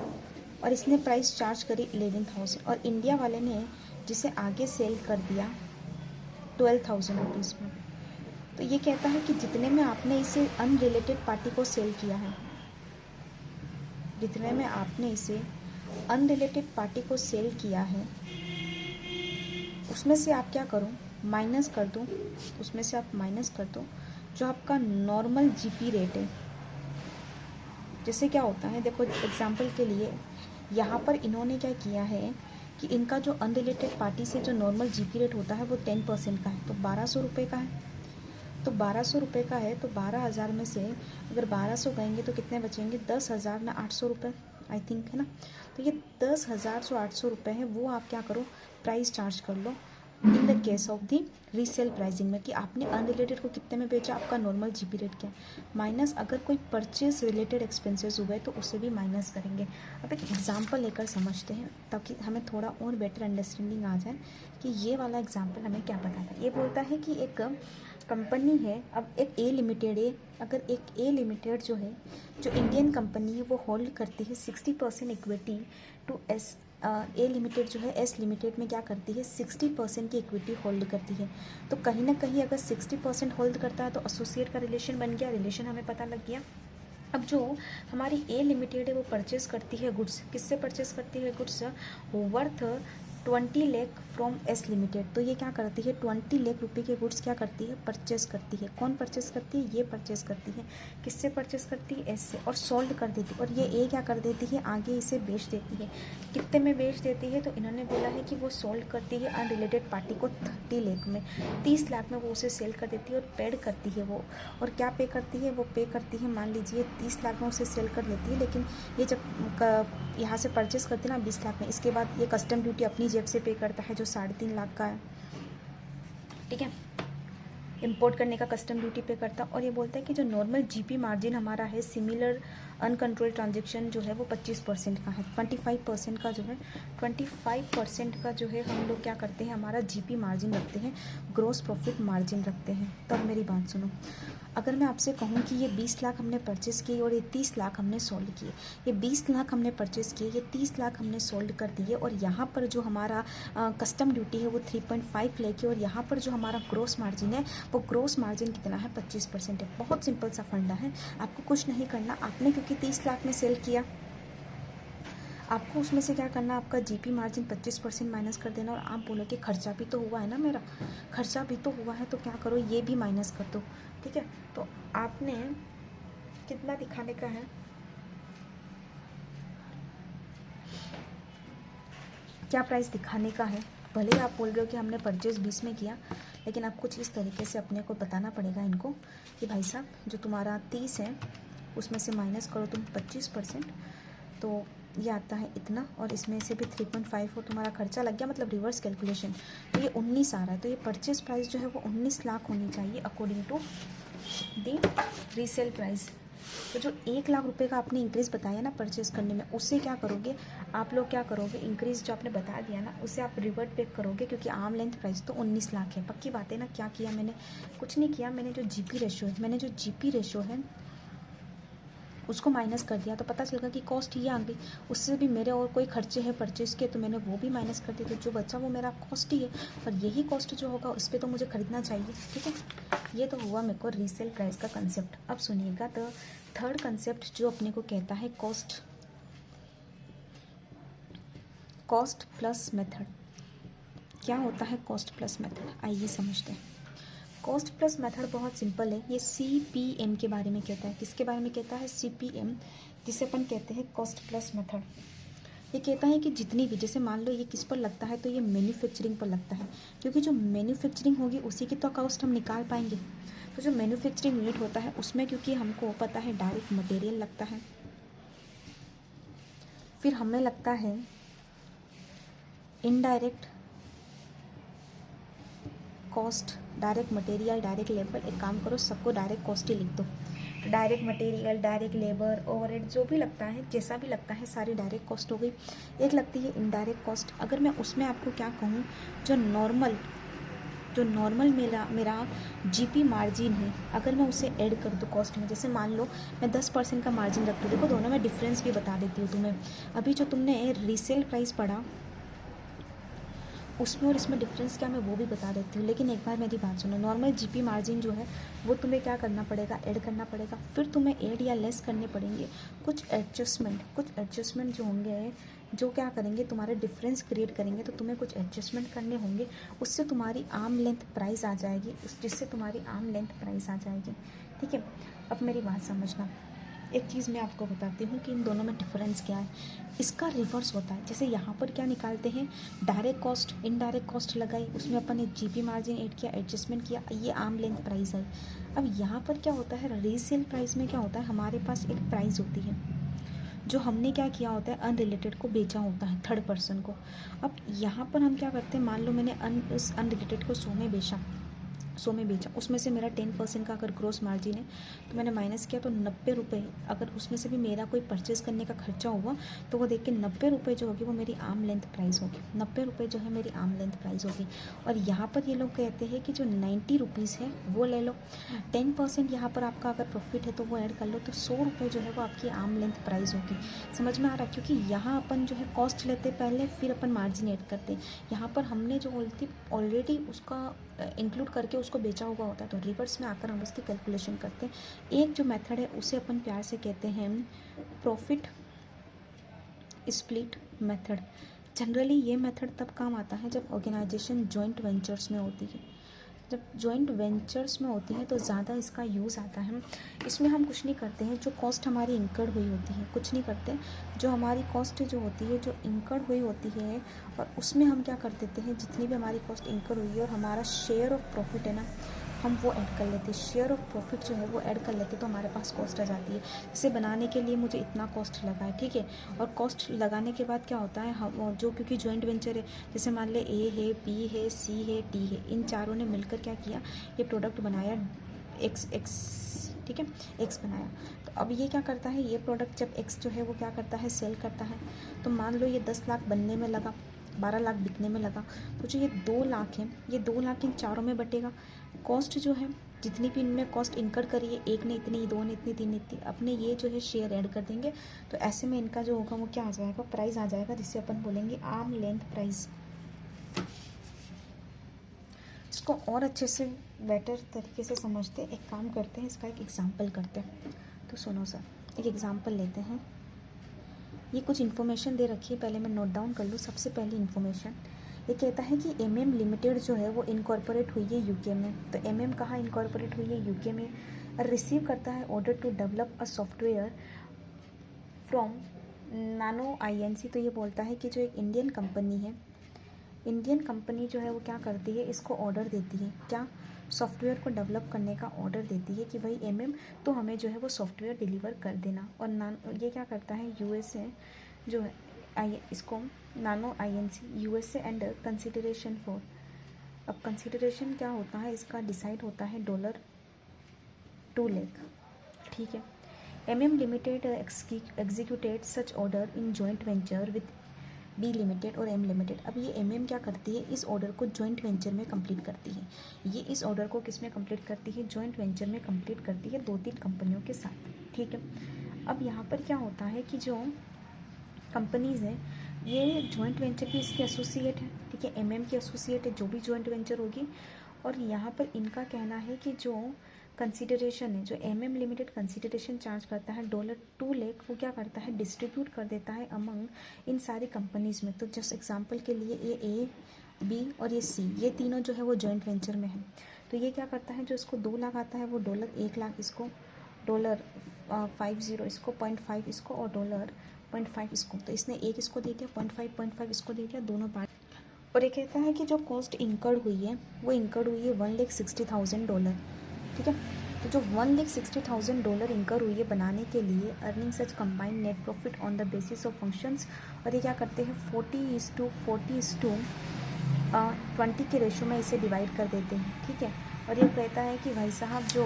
और इसने प्राइस चार्ज करी 11,000 और इंडिया वाले ने जिसे आगे सेल कर दिया 12,000 रुपीज़ में, तो ये कहता है कि जितने में आपने इसे अनरिलेटेड पार्टी को सेल किया है, जितने में आपने इसे अनरिलेटेड पार्टी को सेल किया है, उसमें से आप क्या करो, माइनस कर दो, उसमें से आप माइनस कर दो जो आपका नॉर्मल जीपी रेट है। जैसे क्या होता है, देखो एग्जांपल के लिए यहाँ पर इन्होंने क्या किया है कि इनका जो अनरिलेटेड पार्टी से जो नॉर्मल जीपी रेट होता है वो 10% का है, तो 1200 रुपये का है। तो 1200 रुपये का है, तो 12,000 में से अगर 1200 गएंगे तो कितने बचेंगे, 10,000 में 800 रुपये आई थिंक, है ना। तो ये 10,000 जो 800 रुपये है वो आप क्या करो, प्राइस चार्ज कर लो in the case of the resale pricing में, कि आपने अनरिलेटेड को कितने में बेचा, आपका नॉर्मल जीपी रेट क्या है, माइनस अगर कोई परचेज रिलेटेड एक्सपेंसेस हुए तो उसे भी माइनस करेंगे। अब एक एग्जांपल लेकर समझते हैं ताकि हमें थोड़ा और बेटर अंडरस्टैंडिंग आ जाए कि ये वाला एग्जांपल हमें क्या बताता है। ये बोलता है कि एक कंपनी है, अब एक ए लिमिटेड है, अगर एक ए लिमिटेड जो है, जो इंडियन कंपनी है, वो होल्ड करती है 60% equity to S, A limited जो है एस लिमिटेड में क्या करती है, 60% की इक्विटी होल्ड करती है। तो कहीं ना कहीं अगर 60% होल्ड करता है तो एसोसिएट का रिलेशन बन गया, रिलेशन हमें पता लग गया। अब जो हमारी ए लिमिटेड है वो परचेस करती है गुड्स, किससे परचेस करती है goods, worth 20 lakh from S limited. तो ये क्या करती है, 20 लाख रुपए के गुड्स क्या करती है, परचेस करती है। कौन परचेस करती है, ये परचेस करती है। किससे परचेस करती है, एस से, और सोल्ड कर देती है। और ये ए क्या कर देती है, आगे इसे बेच देती है। कितने में बेच देती है, तो इन्होंने बोला है कि वो सोल्ड करती है अनरिलेटेड पार्टी को 30 लाख में, 30 लाख में वो उसे सेल कर देती है और पेड करती है वो। और क्या पे करती है, वो पे करती है, मान लीजिए 30 लाख में उसे सेल कर देती है, लेकिन ये जब यहाँ से परचेस करती है ना 20 लाख में, इसके बाद ये कस्टम ड्यूटी अपनी जेब से पे करता है जो 3.5 लाख का है, ठीक है, इंपोर्ट करने का कस्टम ड्यूटी पे करता। और ये बोलता है कि जो नॉर्मल जीपी मार्जिन हमारा है सिमिलर अनकंट्रोल्ड ट्रांजेक्शन जो है वो 25% का है, 25% का जो है 25% का जो है हम लोग क्या करते हैं, हमारा जीपी मार्जिन रखते हैं, ग्रोस प्रॉफिट मार्जिन रखते हैं। तो अब मेरी बात सुनो, अगर मैं आपसे कहूँ कि ये 20 लाख हमने परचेस किए और ये 30 लाख हमने सोल्ड किए, ये 20 लाख हमने परचेस किए, ये 30 लाख हमने सोल्ड कर दिए, और यहाँ पर जो हमारा कस्टम ड्यूटी है वो 3.5 लाख है, और यहाँ पर जो हमारा ग्रोस मार्जिन है वो ग्रोस मार्जिन कितना है, 25% है। बहुत सिंपल सा फंडा है, आपको कुछ नहीं करना। आपने क्योंकि 30 लाख में सेल किया, आपको उसमें से क्या करना, आपका जीपी मार्जिन 25% माइनस कर देना, और आप बोलो कि खर्चा भी तो हुआ है ना, मेरा खर्चा भी तो हुआ है, तो क्या करो, ये भी माइनस कर दो, ठीक है। तो आपने कितना दिखाने का है, क्या प्राइस दिखाने का है। भले ही आप बोल रहे हो कि हमने परचेज 20 में किया, लेकिन आप कुछ इस तरीके से अपने को बताना पड़ेगा इनको कि भाई साहब जो तुम्हारा 30 है उसमें से माइनस करो तुम 25%, तो ये आता है इतना, और इसमें से भी 3.5 और तुम्हारा खर्चा लग गया, मतलब रिवर्स कैलकुलेशन, तो ये 19 आ रहा है। तो ये परचेज प्राइस जो है वो 19 लाख होनी चाहिए according to the resale price. तो जो 1 लाख रुपए का आपने इंक्रीज़ बताया ना परचेज करने में, उससे क्या करोगे आप लोग, क्या करोगे, इंक्रीज़ जो आपने बता दिया ना उससे आप रिवर्ट बैक करोगे, क्योंकि आर्म लेंथ प्राइस तो 19 लाख है। पक्की बात है ना। क्या किया मैंने, कुछ नहीं किया, मैंने जो जीपी रेशो है उसको माइनस कर दिया, तो पता चलेगा कि कॉस्ट ये आ गई। उससे भी मेरे और कोई खर्चे हैं परचेज़ के, तो मैंने वो भी माइनस कर दिए, तो जो बचा वो मेरा कॉस्ट ही है, और यही कॉस्ट जो होगा उस पर तो मुझे खरीदना चाहिए, ठीक है। ये तो हुआ मेरे को रीसेल प्राइस का कंसेप्ट। अब सुनिएगा, तो थर्ड कंसेप्ट जो अपने को कहता है कॉस्ट प्लस मेथड। क्या होता है कॉस्ट प्लस मेथड, आइए समझते हैं। कॉस्ट प्लस मेथड बहुत सिंपल है। ये CPM के बारे में कहता है। किसके बारे में कहता है, CPM, जिसे अपन कहते हैं कॉस्ट प्लस मेथड। ये कहता है कि जितनी भी, जैसे मान लो ये किस पर लगता है, तो ये मैन्युफैक्चरिंग पर लगता है, क्योंकि जो मैन्युफैक्चरिंग होगी उसी की तो कॉस्ट हम निकाल पाएंगे। तो जो मैन्युफैक्चरिंग यूनिट होता है उसमें, क्योंकि हमको पता है डायरेक्ट मटेरियल लगता है, फिर हमें लगता है indirect cost, direct material, direct labour. एक काम करो, सबको डायरेक्ट कॉस्ट ही लिख दो। Direct material, direct labour, overhead, जो भी लगता है, जैसा भी लगता है, सारी डायरेक्ट कॉस्ट हो गई। एक लगती है इनडायरेक्ट कॉस्ट। अगर मैं उसमें आपको क्या कहूँ, जो नॉर्मल जो नॉर्मल मेरा जीपी मार्जिन है, अगर मैं उसे ऐड कर दूँ कॉस्ट में, जैसे मान लो मैं 10% का मार्जिन रख दूँ, देखो दोनों में डिफरेंस भी बता देती हूँ तुम्हें। अभी जो तुमने रीसेल प्राइस पढ़ा उसमें और इसमें डिफरेंस क्या, मैं वो भी बता देती हूँ, लेकिन एक बार मेरी बात सुनो। नॉर्मल जीपी मार्जिन जो है वो तुम्हें क्या करना पड़ेगा, ऐड करना पड़ेगा, फिर तुम्हें ऐड या लेस करने पड़ेंगे कुछ एडजस्टमेंट जो होंगे, जो क्या करेंगे, तुम्हारे डिफरेंस क्रिएट करेंगे, तो तुम्हें कुछ एडजस्टमेंट करने होंगे, उससे तुम्हारी आर्म लेंथ प्राइस आ जाएगी, जिससे तुम्हारी आर्म लेंथ प्राइस आ जाएगी। ठीक है, अब मेरी बात समझना। एक चीज़ मैं आपको बताती हूँ कि इन दोनों में डिफरेंस क्या है। इसका रिवर्स होता है, जैसे यहाँ पर क्या निकालते हैं, डायरेक्ट कॉस्ट इनडायरेक्ट कॉस्ट लगाई, उसमें अपन ने जीपी मार्जिन ऐड किया, एडजस्टमेंट किया, ये आर्म लेंथ प्राइस आई। अब यहाँ पर क्या होता है, रीसेल प्राइस में क्या होता है, हमारे पास एक प्राइस होती है जो हमने क्या किया होता है, अनरिलेटेड को बेचा होता है, थर्ड पर्सन को। अब यहाँ पर हम क्या करते हैं, मान लो मैंने उस अनरिलेटेड को 100 में बेचा, उसमें से मेरा 10% का अगर ग्रोस मार्जिन है तो मैंने माइनस किया, तो 90 रुपये, अगर उसमें से भी मेरा कोई परचेज़ करने का खर्चा हुआ तो वो देख के 90 रुपये जो होगी वो मेरी आर्म लेंथ प्राइस होगी, 90 रुपये जो है मेरी आर्म लेंथ प्राइस होगी। और यहाँ पर ये लोग कहते हैं कि जो 90 रुपीज़ है वो ले लो, 10% यहाँ पर आपका अगर प्रॉफिट है तो वो ऐड कर लो, तो 100 रुपये जो है वो आपकी आर्म लेंथ प्राइस होगी। समझ में आ रहा है, क्योंकि यहाँ अपन जो है कॉस्ट लेते पहले, फिर अपन मार्जिन ऐड करते। यहाँ पर हमने जो ऑलरेडी उसका इंक्लूड करके उसको बेचा हुआ होता है, तो रिवर्स में आकर हम उसकी कैलकुलेशन करते हैं। एक जो मेथड है उसे अपन प्यार से कहते हैं प्रॉफिट स्प्लिट मेथड। जनरली ये मेथड तब काम आता है जब ऑर्गेनाइजेशन जॉइंट वेंचर्स में होती है। जब जॉइंट वेंचर्स में होती है तो ज़्यादा इसका यूज़ आता है। इसमें हम कुछ नहीं करते हैं, जो कॉस्ट हमारी इंकर्ड हुई होती है, कुछ नहीं करते, जो हमारी कॉस्ट जो होती है, जो इंकर्ड हुई होती है, और उसमें हम क्या कर देते हैं, जितनी भी हमारी कॉस्ट इंकर हुई है और हमारा शेयर ऑफ प्रॉफिट है ना, हम वो ऐड कर लेते हैं। शेयर ऑफ प्रॉफिट जो है वो ऐड कर लेते, तो हमारे पास कॉस्ट आ जाती है। इसे बनाने के लिए मुझे इतना कॉस्ट लगा है, ठीक है। और कॉस्ट लगाने के बाद क्या होता है, हम जो, क्योंकि जॉइंट वेंचर है, जैसे मान ले ए है, बी है, सी है, डी है, इन चारों ने मिलकर क्या किया, ये प्रोडक्ट बनाया एक्स, ठीक है, एक्स बनाया। तो अब ये क्या करता है, ये प्रोडक्ट जब एक्स जो है वो क्या करता है, सेल करता है, तो मान लो ये 10 लाख बनने में लगा, 12 लाख बिकने में लगा, तो जो ये 2 लाख है, ये 2 लाख इन चारों में बटेगा। कॉस्ट जो है, जितनी भी इनमें कॉस्ट इंकर करी है, एक ने इतनी, दो ने इतनी, तीन ने इतनी, अपने ये जो है शेयर ऐड कर देंगे, तो ऐसे में इनका जो होगा वो क्या आ जाएगा, प्राइस आ जाएगा, जिससे अपन बोलेंगे आर्म लेंथ प्राइस। इसको और अच्छे से बेटर तरीके से समझते, एक काम करते हैं, इसका एक एग्जाम्पल करते हैं। तो सुनो सर, एक एग्जाम्पल लेते हैं। ये कुछ इन्फॉर्मेशन दे रखी है, पहले मैं नोट डाउन कर लूँ। सबसे पहली इन्फॉर्मेशन ये कहता है कि MM लिमिटेड जो है वो इनकॉर्पोरेट हुई है यूके में। तो MM कहाँ इनकॉर्पोरेट हुई है, यूके में। और रिसीव करता है order to develop a software from Nano INC। तो ये बोलता है कि जो एक इंडियन कंपनी है, इंडियन कंपनी जो है वो क्या करती है, इसको ऑर्डर देती है, क्या, सॉफ्टवेयर को डेवलप करने का ऑर्डर देती है कि भाई MM तो हमें जो है वो सॉफ्टवेयर डिलीवर कर देना। और ये क्या करता है, USA जो है इसको नानो INC USA and consideration for. अब कंसिडरेशन क्या होता है, इसका डिसाइड होता है $2 लाख, ठीक है। MM limited executed such order in joint venture with B limited और M लिमिटेड। अब ये MM क्या करती है, इस ऑर्डर को जॉइंट वेंचर में कंप्लीट करती है। ये इस ऑर्डर को किस में कंप्लीट करती है, जॉइंट वेंचर में कंप्लीट करती है, 2-3 कंपनियों के साथ, ठीक है। अब यहाँ पर क्या होता है कि जो कंपनीज़ हैं, ये जॉइंट वेंचर की इसके एसोसिएट है, ठीक है, MM की एसोसिएट है, जो भी जॉइंट वेंचर होगी। और यहाँ पर इनका कहना है कि जो कंसिडरेशन है, जो MM लिमिटेड कंसिडरेशन चार्ज करता है $2 लाख, वो क्या करता है, डिस्ट्रीब्यूट कर देता है अमंग इन सारी कंपनीज़ में। तो जस्ट एग्जांपल के लिए ये A, B और ये C, ये तीनों जो है वो जॉइंट वेंचर में है। तो ये क्या करता है, जो इसको 2 लाख आता है वो $1 लाख इसको, $50 इसको, 0.5 इसको और $0.5 इसको। तो इसने एक इसको दे दिया, 0.5 इसको दे दिया, दोनों पार्ट। और ये कहता है कि जो कॉस्ट इंकर्ड हुई है वो इंकर्ड हुई है $1,60,000, ठीक है। तो जो $1,60,000 इंकर हुई है बनाने के लिए, earning such combined net profit on the basis of functions. और ये क्या करते हैं, 40:40:20 के रेशो में इसे डिवाइड कर देते हैं, ठीक है। और ये कहता है कि भाई साहब, जो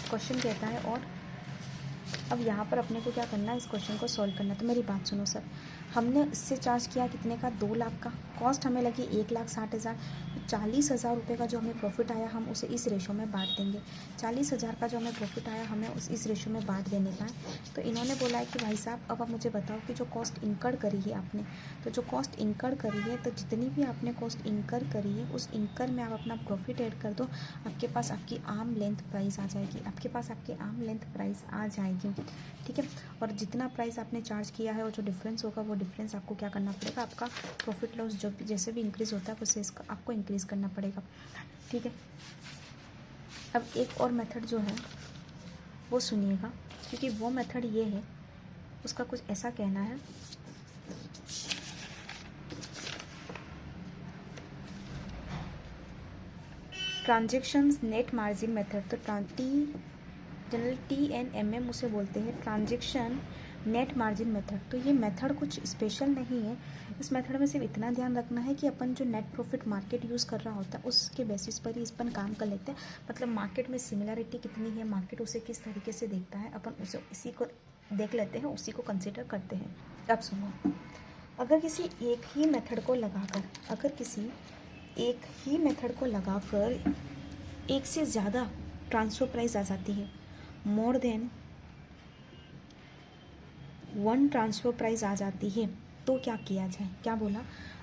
क्वेश्चन कहता है, और अब यहाँ पर अपने को क्या करना है, इस क्वेश्चन को सॉल्व करना है। तो मेरी बात सुनो सर, हमने इससे चार्ज किया कितने का, 2 लाख का, कॉस्ट हमें लगी 1,60,000, 40,000 रुपये का जो हमें प्रॉफिट आया हम उसे इस रेशो में बांट देंगे। 40,000 का जो हमें प्रॉफिट आया हमें इस रेशो में बांट देने का है। तो इन्होंने बोला है कि भाई साहब अब आप मुझे बताओ कि जो कॉस्ट इनकर करी है आपने, तो जो कॉस्ट इनकर करी है, तो जितनी भी आपने कॉस्ट इनकर करी है उस इनकर में आप अपना प्रॉफिट ऐड कर दो, आपके पास आपकी आर्म लेंथ प्राइस आ जाएगी, आपके पास आपकी आर्म लेंथ प्राइस आ जाएगी, ठीक है। और जितना प्राइस आपने चार्ज किया है और जो डिफरेंस होगा वो डिफरेंस आपको क्या करना पड़ेगा, आपका प्रॉफिट लॉस जो भी जैसे भी इंक्रीज़ होता है उसे इसका आपको इंक्रीज़ करना पड़ेगा, ठीक है। अब एक और मेथड जो है वो सुनिएगा, क्योंकि वो मेथड ये है, उसका कुछ ऐसा कहना है, ट्रांजेक्शन्स नेट मार्जिन मेथड। तो जनरल TNMM उसे बोलते हैं, ट्रांजेक्शन नेट मार्जिन मेथड। तो ये मेथड कुछ स्पेशल नहीं है, इस मेथड में सिर्फ इतना ध्यान रखना है कि अपन जो नेट प्रॉफिट मार्केट यूज़ कर रहा होता है उसके बेसिस पर ही इस पर काम कर लेते हैं। मतलब मार्केट में सिमिलरिटी कितनी है, मार्केट उसे किस तरीके से देखता है, अपन उसे इसी को देख लेते हैं, उसी को कंसिडर करते हैं। अब सुनो, अगर किसी एक ही मेथड को लगाकर एक से ज़्यादा ट्रांसफर प्राइस आ जाती है, मोर देन 1 ट्रांसफ़र प्राइस आ जाती है, तो क्या किया जाए। क्या बोला,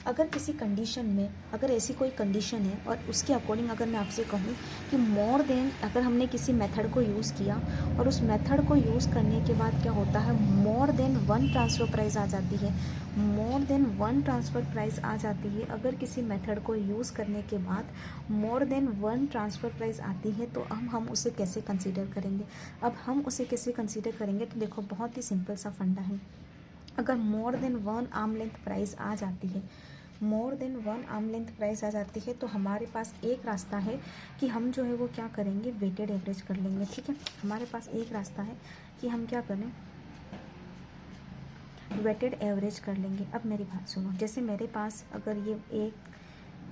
अगर किसी कंडीशन में, अगर ऐसी कोई कंडीशन है और उसके अकॉर्डिंग अगर मैं आपसे कहूँ कि मोर देन, अगर हमने किसी मेथड को यूज़ किया और उस मेथड को यूज़ करने के बाद क्या होता है, मोर देन 1 ट्रांसफ़र प्राइस आ जाती है, मोर देन 1 ट्रांसफ़र प्राइस आ जाती है। अगर किसी मेथड को यूज़ करने के बाद मोर देन 1 ट्रांसफ़र प्राइस आती है तो हम उसे कैसे कंसीडर करेंगे। अब हम उसे कैसे कंसीडर करेंगे, तो देखो बहुत ही सिंपल सा फंडा है। अगर more than 1 arm length price आ जाती है, more than 1 arm length price आ जाती है, तो हमारे पास एक रास्ता है कि हम जो है वो क्या करेंगे, वेटेड एवरेज कर लेंगे, ठीक है। हमारे पास एक रास्ता है कि हम क्या करें, वेटेड एवरेज कर लेंगे। अब मेरी बात सुनो, जैसे मेरे पास अगर ये एक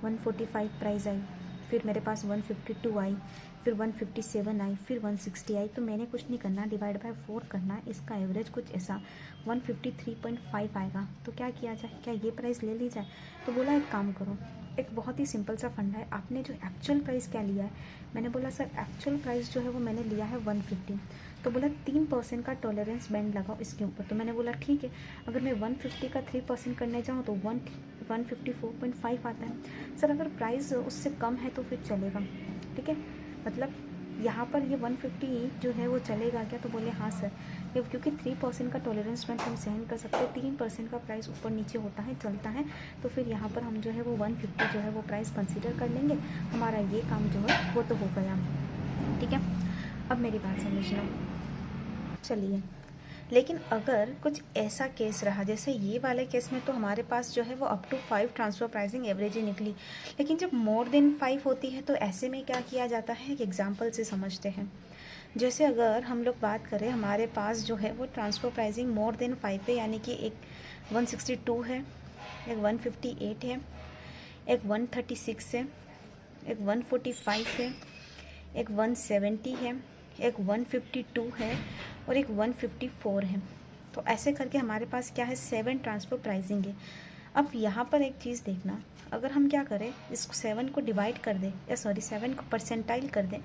145 प्राइस आई, फिर मेरे पास 152 आई, फिर 157 आई, फिर 160 आई, तो मैंने कुछ नहीं करना, डिवाइड बाय 4 करना है, इसका एवरेज कुछ ऐसा 153.5 आएगा। तो क्या किया जाए, क्या ये प्राइस ले ली जाए। तो बोला एक काम करो, एक बहुत ही सिंपल सा फंडा है, आपने जो एक्चुअल प्राइस क्या लिया है, मैंने बोला सर एक्चुअल प्राइस जो है वो मैंने लिया है 150। तो बोला 3% का टॉलरेंस बैंड लगाओ इसके ऊपर। तो मैंने बोला ठीक है, अगर मैं 150 का 3% करने जाऊँ तो 154.5 आता है। सर अगर प्राइस उससे कम है तो फिर चलेगा, ठीक है, मतलब यहाँ पर ये 150 जो है वो चलेगा क्या। तो बोले हाँ सर, ये क्योंकि 3% का टॉलरेंस बैंड हम सहन कर सकते हैं, 3% का प्राइस ऊपर नीचे होता है, चलता है, तो फिर यहाँ पर हम जो है वो 150 जो है वो प्राइस कंसीडर कर लेंगे, हमारा ये काम जो है वो तो हो गया, ठीक है। अब मेरी बात समझना, चलिए, लेकिन अगर कुछ ऐसा केस रहा, जैसे ये वाले केस में तो हमारे पास जो है वो up to 5 transfer pricing average ही निकली, लेकिन जब मोर देन 5 होती है तो ऐसे में क्या किया जाता है, एक एग्जांपल से समझते हैं। जैसे अगर हम लोग बात करें, हमारे पास जो है वो ट्रांसफ़र प्राइसिंग मोर देन 5 है, यानी कि एक 162 है, एक 158 है, एक 136 है, एक 145 है, एक 170 है, एक 152 है और एक 154 है। तो ऐसे करके हमारे पास क्या है, 7 ट्रांसफ़र प्राइसिंग है। अब यहाँ पर एक चीज़ देखना, अगर हम क्या करें, इस 7 को डिवाइड कर दें, या सॉरी 7 को परसेंटाइल कर दें,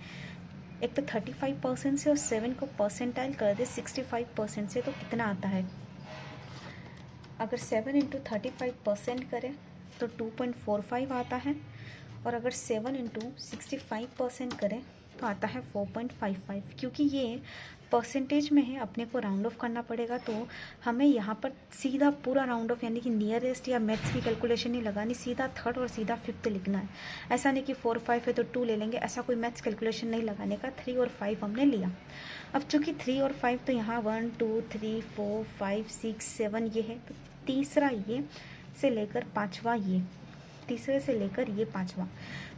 एक तो 35% से और 7 को परसेंटाइल कर दें 65% से, तो कितना आता है। अगर 7 इंटू 35% करें तो 2.45 आता है, और अगर 7 इंटू 65% करें तो आता है 4.55। क्योंकि ये परसेंटेज में है, अपने को राउंड ऑफ करना पड़ेगा, तो हमें यहाँ पर सीधा पूरा राउंड ऑफ यानी कि नियरेस्ट या मैथ्स की कैलकुलेशन नहीं लगानी, सीधा थर्ड और सीधा फिफ्थ लिखना है। ऐसा नहीं कि 4 5 है तो 2 ले लेंगे, ऐसा कोई मैथ्स कैलकुलेशन नहीं लगाने का। 3 और 5 हमने लिया। अब चूँकि 3 और 5 तो यहाँ 1 2 3 4 5 6 7 ये है, तो तीसरा ये से लेकर पाँचवा ये, तीसरे से लेकर ये पाँचवा,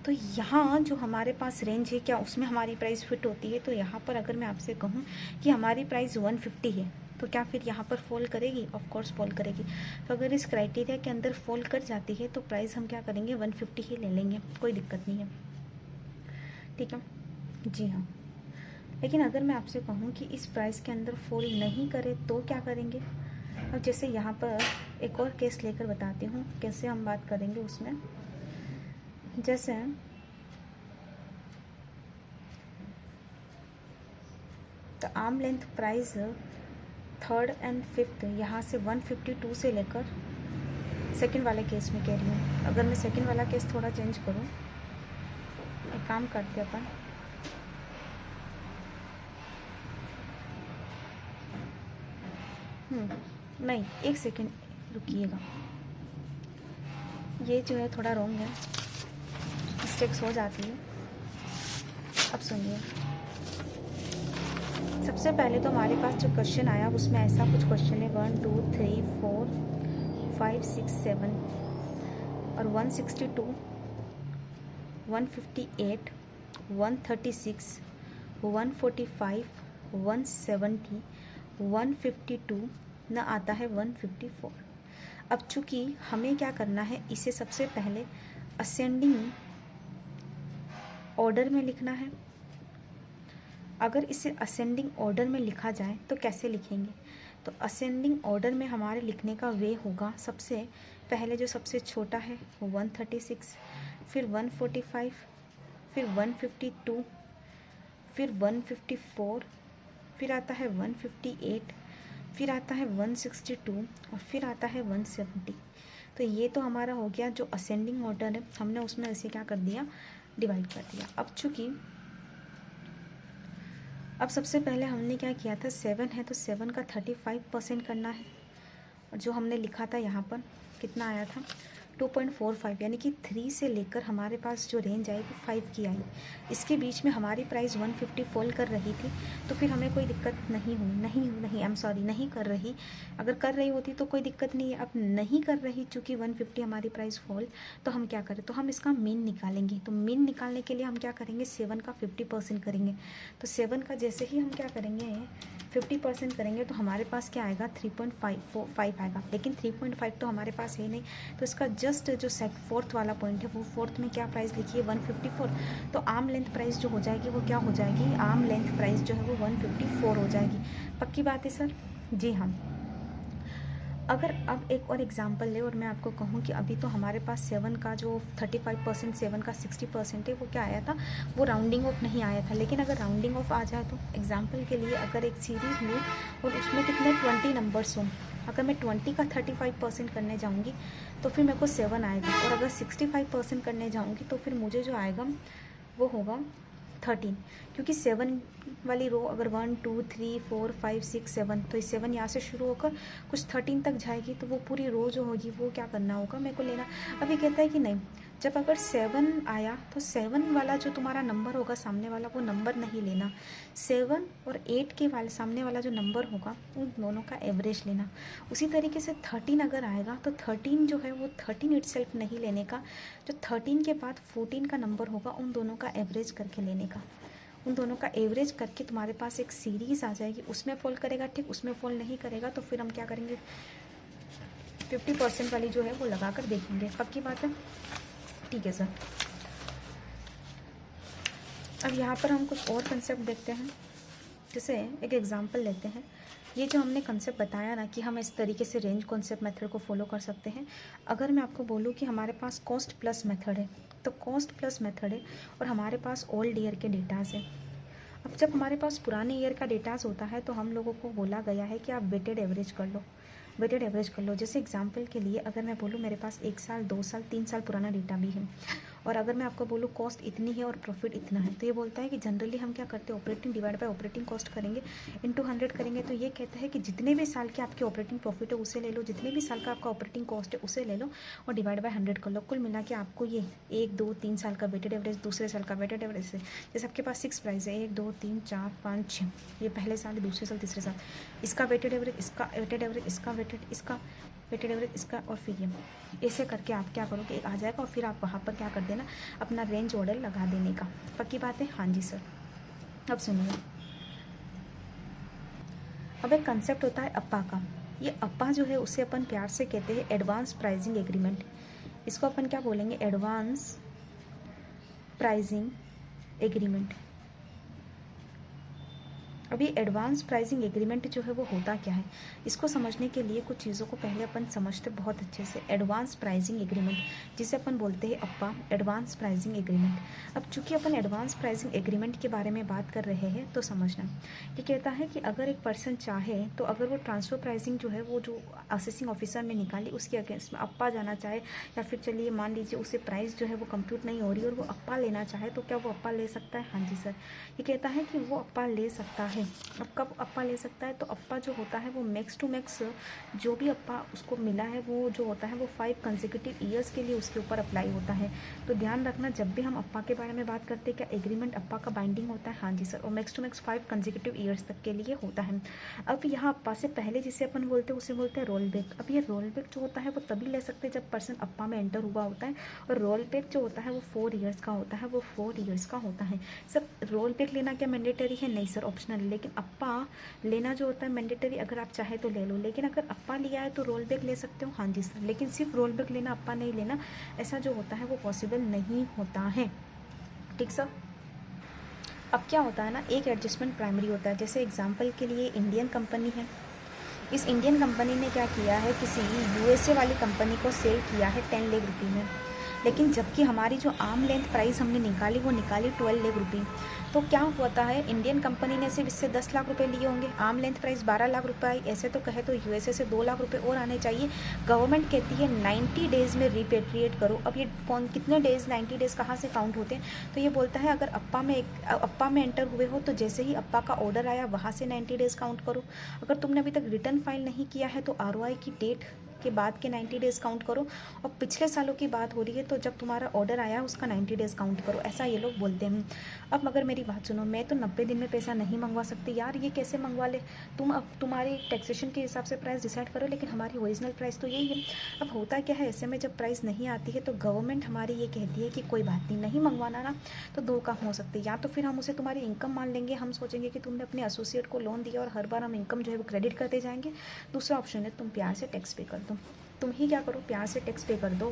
तो यहाँ जो हमारे पास रेंज है क्या उसमें हमारी प्राइस फिट होती है। तो यहाँ पर अगर मैं आपसे कहूँ कि हमारी प्राइस 150 है, तो क्या फिर यहाँ पर फॉल करेगी, ऑफ कोर्स फॉल करेगी। तो अगर इस क्राइटेरिया के अंदर फॉल कर जाती है तो प्राइस हम क्या करेंगे, 150 ही ले लेंगे, कोई दिक्कत नहीं है, ठीक है जी हाँ। लेकिन अगर मैं आपसे कहूँ कि इस प्राइस के अंदर फॉल नहीं करे तो क्या करेंगे। अब जैसे यहाँ पर एक और केस लेकर बताती हूँ कैसे हम बात करेंगे उसमें। जैसे the arm length price third and fifth यहाँ से 152 से लेकर सेकंड वाले केस में कह रही हूँ। अगर मैं सेकंड वाला केस थोड़ा चेंज करूँ, एक काम करते अपन, नहीं एक सेकंड रुकिएगा, ये जो है थोड़ा रॉन्ग है, मिस्टेक्स हो जाती है। अब सुनिए, सबसे पहले तो हमारे पास जो क्वेश्चन आया उसमें ऐसा कुछ क्वेश्चन है 1 2 3 4 5 6 7 और 162 158 136 145 170 152 न आता है 154। अब चूँकि हमें क्या करना है, इसे सबसे पहले असेंडिंग ऑर्डर में लिखना है। अगर इसे असेंडिंग ऑर्डर में लिखा जाए तो कैसे लिखेंगे, तो असेंडिंग ऑर्डर में हमारे लिखने का वे होगा, सबसे पहले जो सबसे छोटा है वो 136, फिर 145, फिर 152, फिर 154, फिर आता है 158, फिर आता है 162 और फिर आता है 170। तो ये तो हमारा हो गया जो असेंडिंग ऑर्डर है, हमने उसमें ऐसे क्या कर दिया, डिवाइड कर दिया। अब चूँकि अब सबसे पहले हमने क्या किया था, 7 है तो 7 का 35% करना है। और जो हमने लिखा था यहाँ पर कितना आया था 2.45, यानी कि 3 से लेकर हमारे पास जो रेंज आई वो 5 की आई। इसके बीच में हमारी प्राइस 150 फॉल कर रही थी, तो फिर हमें कोई दिक्कत नहीं हुई, नहीं आई एम सॉरी, नहीं कर रही। अगर कर रही होती तो कोई दिक्कत नहीं है, अब नहीं कर रही, चूँकि 150 हमारी प्राइस फॉल, तो हम क्या करें, तो हम इसका मीन निकालेंगे। तो मीन निकालने के लिए हम क्या करेंगे, 7 का 50% करेंगे। तो 7 का जैसे ही हम क्या करेंगे 50% करेंगे तो हमारे पास क्या आएगा 3.5 आएगा। लेकिन 3.5 तो हमारे पास है नहीं, तो इसका जस्ट जो फोर्थ वाला पॉइंट है वो फोर्थ में क्या प्राइस लिखिए 154। तो आर्म लेंथ प्राइस जो हो जाएगी वो क्या हो जाएगी, आर्म लेंथ प्राइस जो है वो 154 हो जाएगी। पक्की बात है सर? जी हाँ। अगर अब एक और एग्जांपल ले और मैं आपको कहूँ कि अभी तो हमारे पास 7 का जो 35%, 7 का 60% है, वो क्या आया था, वो राउंडिंग ऑफ नहीं आया था। लेकिन अगर राउंडिंग ऑफ आ जाए तो एग्जांपल के लिए अगर एक सीरीज़ लूँ और उसमें कितने 20 नंबर्स हों, अगर मैं 20 का 35% करने जाऊँगी तो फिर मेरे को 7 आएगा, और अगर 65% करने जाऊँगी तो फिर मुझे जो आएगा वो होगा 13, क्योंकि 7 वाली रो अगर 1 2 3 4 5 6 7, तो 7 यहाँ से शुरू होकर कुछ 13 तक जाएगी, तो वो पूरी रो जो होगी वो क्या करना होगा, मेरे को लेना। अभी कहता है कि नहीं, जब अगर 7 आया तो 7 वाला जो तुम्हारा नंबर होगा सामने वाला, वो नंबर नहीं लेना, 7 और 8 के वाले सामने वाला जो नंबर होगा उन दोनों का एवरेज लेना। उसी तरीके से 13 अगर आएगा तो 13 जो है वो 13 इटसेल्फ नहीं लेने का, जो 13 के बाद 14 का नंबर होगा उन दोनों का एवरेज करके लेने का। उन दोनों का एवरेज करके तुम्हारे पास एक सीरीज़ आ जाएगी, उसमें फॉल करेगा ठीक, उसमें फॉल नहीं करेगा तो फिर हम क्या करेंगे 50% वाली जो है वो लगा कर देखेंगे। पक्की बात है? ठीक है सर। अब यहाँ पर हम कुछ और कंसेप्ट देखते हैं। जैसे एक एग्जांपल लेते हैं, ये जो हमने कंसेप्ट बताया ना कि हम इस तरीके से रेंज कॉन्सेप्ट मेथड को फॉलो कर सकते हैं। अगर मैं आपको बोलूँ कि हमारे पास कॉस्ट प्लस मेथड है, तो कॉस्ट प्लस मेथड है और हमारे पास ओल्ड ईयर के डेटाज है। अब जब हमारे पास पुराने ईयर का डेटाज होता है तो हम लोगों को बोला गया है कि आप वेटेड एवरेज कर लो, वेटेड एवरेज कर लो। जैसे एग्जांपल के लिए अगर मैं बोलूँ मेरे पास 1 साल 2 साल 3 साल पुराना डेटा भी है, और अगर मैं आपको बोलूँ कॉस्ट इतनी है और प्रॉफिट इतना है, तो ये बोलता है कि जनरली हम क्या करते हैं, operating divide by operating cost करेंगे, इनटू 100 करेंगे। तो ये कहता है कि जितने भी साल के आपके ऑपरेटिंग प्रॉफिट है उसे ले लो, जितने भी साल का आपका ऑपरेटिंग कॉस्ट है उसे ले लो और डिवाइड बाय 100 कर लो। कुल मिला के आपको ये 1 2 3 साल का वेटेड एवरेज, दूसरे साल का वेटेड एवरेज से, जैसे आपके पास 6 प्राइस है 1 2 3 4 5 6, ये पहले साल है, दूसरे साल, तीसरे साल, इसका वेटेड एवरेज, इसका वेटेड एवरेज, इसका वेटेड एवरेज, इसका, और फिर ये ऐसे करके आप क्या करोगे, एक आ जाएगा और फिर आप वहाँ पर क्या कर देना, अपना रेंज ऑर्डर लगा देने का। पक्की बात है? हाँ जी सर। अब सुनिए, अब एक कंसेप्ट होता है अप्पा का। ये अप्पा जो है उसे अपन प्यार से कहते हैं एडवांस प्राइसिंग एग्रीमेंट। इसको अपन क्या बोलेंगे, एडवांस प्राइसिंग एग्रीमेंट। अभी एडवांस प्राइसिंग एग्रीमेंट जो है वो होता क्या है, इसको समझने के लिए कुछ चीज़ों को पहले अपन समझते बहुत अच्छे से। एडवांस प्राइसिंग एग्रीमेंट जिसे अपन बोलते हैं अप्पा, एडवांस प्राइसिंग एग्रीमेंट। अब चूंकि अपन एडवांस प्राइसिंग एग्रीमेंट के बारे में बात कर रहे हैं तो समझना, ये कहता है कि अगर एक पर्सन चाहे तो अगर वो ट्रांसफ़र प्राइसिंग जो है वो जो असेसिंग ऑफिसर ने निकाली उसके अगेंस्ट में अप्पा जाना चाहे, या फिर चलिए मान लीजिए उसे प्राइस जो है वो कंप्यूट नहीं हो रही और वो अप्पा लेना चाहे, तो क्या वो अप्पा ले सकता है? हाँ जी सर, ये कहता है कि वो अप्पा ले सकता है। अब कब अप्पा ले सकता है? तो अप्पा जो होता है वो मैक्स टू मैक्स जो भी अप्पा उसको मिला है वो जो होता है वो 5 कंसेक्यूटिव ईयर्स के लिए उसके ऊपर अप्लाई होता है। तो ध्यान रखना, जब भी हम अप्पा के बारे में बात करते हैं, क्या एग्रीमेंट अप्पा का बाइंडिंग होता है? हाँ जी सर, और max to max 5 consecutive years तक के लिए होता है। अब यहाँ अप्पा से पहले जिसे अपन बोलते हैं उसे बोलते हैं रोल बैक। अब ये रोल बैक जो होता है वो तभी ले सकते हैं जब पर्सन अप्पा में एंटर हुआ होता है, और रोल बैक जो होता है वो 4 ईयर्स का होता है, वो 4 ईयर्स का होता है। सर रोल बैक लेना क्या मैंडेटरी है? नहीं सर, ऑप्शनल। लेकिन अप्पा लेना जो होता है मैंडेटरी, अगर आप चाहे तो ले लो, लेकिन अगर अप्पा लिया है तो रोल बैक ले सकते हो। हाँ जी सर, लेकिन सिर्फ रोल बैक लेना, अप्पा नहीं लेना, ऐसा जो होता है वो पॉसिबल नहीं होता है। ठीक सर। अब क्या होता है ना, एक एडजस्टमेंट प्राइमरी होता है। जैसे एग्जांपल के लिए इंडियन कंपनी है, इस इंडियन कंपनी ने क्या किया है, किसी यूएसए वाली कंपनी को सेल किया है 10 लाख रुपये में, लेकिन जबकि हमारी जो आर्म लेंथ प्राइस हमने निकाली वो निकाली 12 लाख रुपये। तो क्या होता है, इंडियन कंपनी ने सिर्फ इससे 10 लाख रुपए लिए होंगे, आर्म लेंथ प्राइस 12 लाख रुपए आई। ऐसे तो कहे तो यूएसए से 2 लाख रुपए और आने चाहिए। गवर्नमेंट कहती है 90 डेज़ में रिपेट्रिएट करो। अब ये कौन कितने डेज़, 90 डेज़ कहाँ से काउंट होते हैं? तो ये बोलता है अगर अप्पा में एंटर हुए हो तो जैसे ही अप्पा का ऑर्डर आया वहाँ से 90 डेज़ काउंट करो। अगर तुमने अभी तक रिटर्न फाइल नहीं किया है तो आरओआई की डेट के बाद के 90 डेज़ काउंट करो, और पिछले सालों की बात हो रही है तो जब तुम्हारा ऑर्डर आया उसका 90 डेज़ काउंट करो, ऐसा ये लोग बोलते हैं। अब मगर मेरी बात सुनो, मैं तो 90 दिन में पैसा नहीं मंगवा सकती यार, ये कैसे मंगवा ले तुम? अब तुम्हारी टैक्सेशन के हिसाब से प्राइस डिसाइड करो, लेकिन हमारी ओरिजिनल प्राइस तो यही है। अब होता क्या है, ऐसे में जब प्राइस नहीं आती है तो गवर्नमेंट हमारी ये कहती है कि कोई बात नहीं मंगवाना ना, तो दो काम हो सकते हैं। या तो फिर हम उसे तुम्हारी इनकम मान लेंगे, हम सोचेंगे कि तुमने अपने एसोसिएट को लोन दिया और हर बार हम इनकम जो है वो क्रेडिट करते जाएंगे। दूसरा ऑप्शन है तुम प्यार से टैक्स पे कर दो। तुम ही क्या करो, प्यार से टैक्स पे कर दो।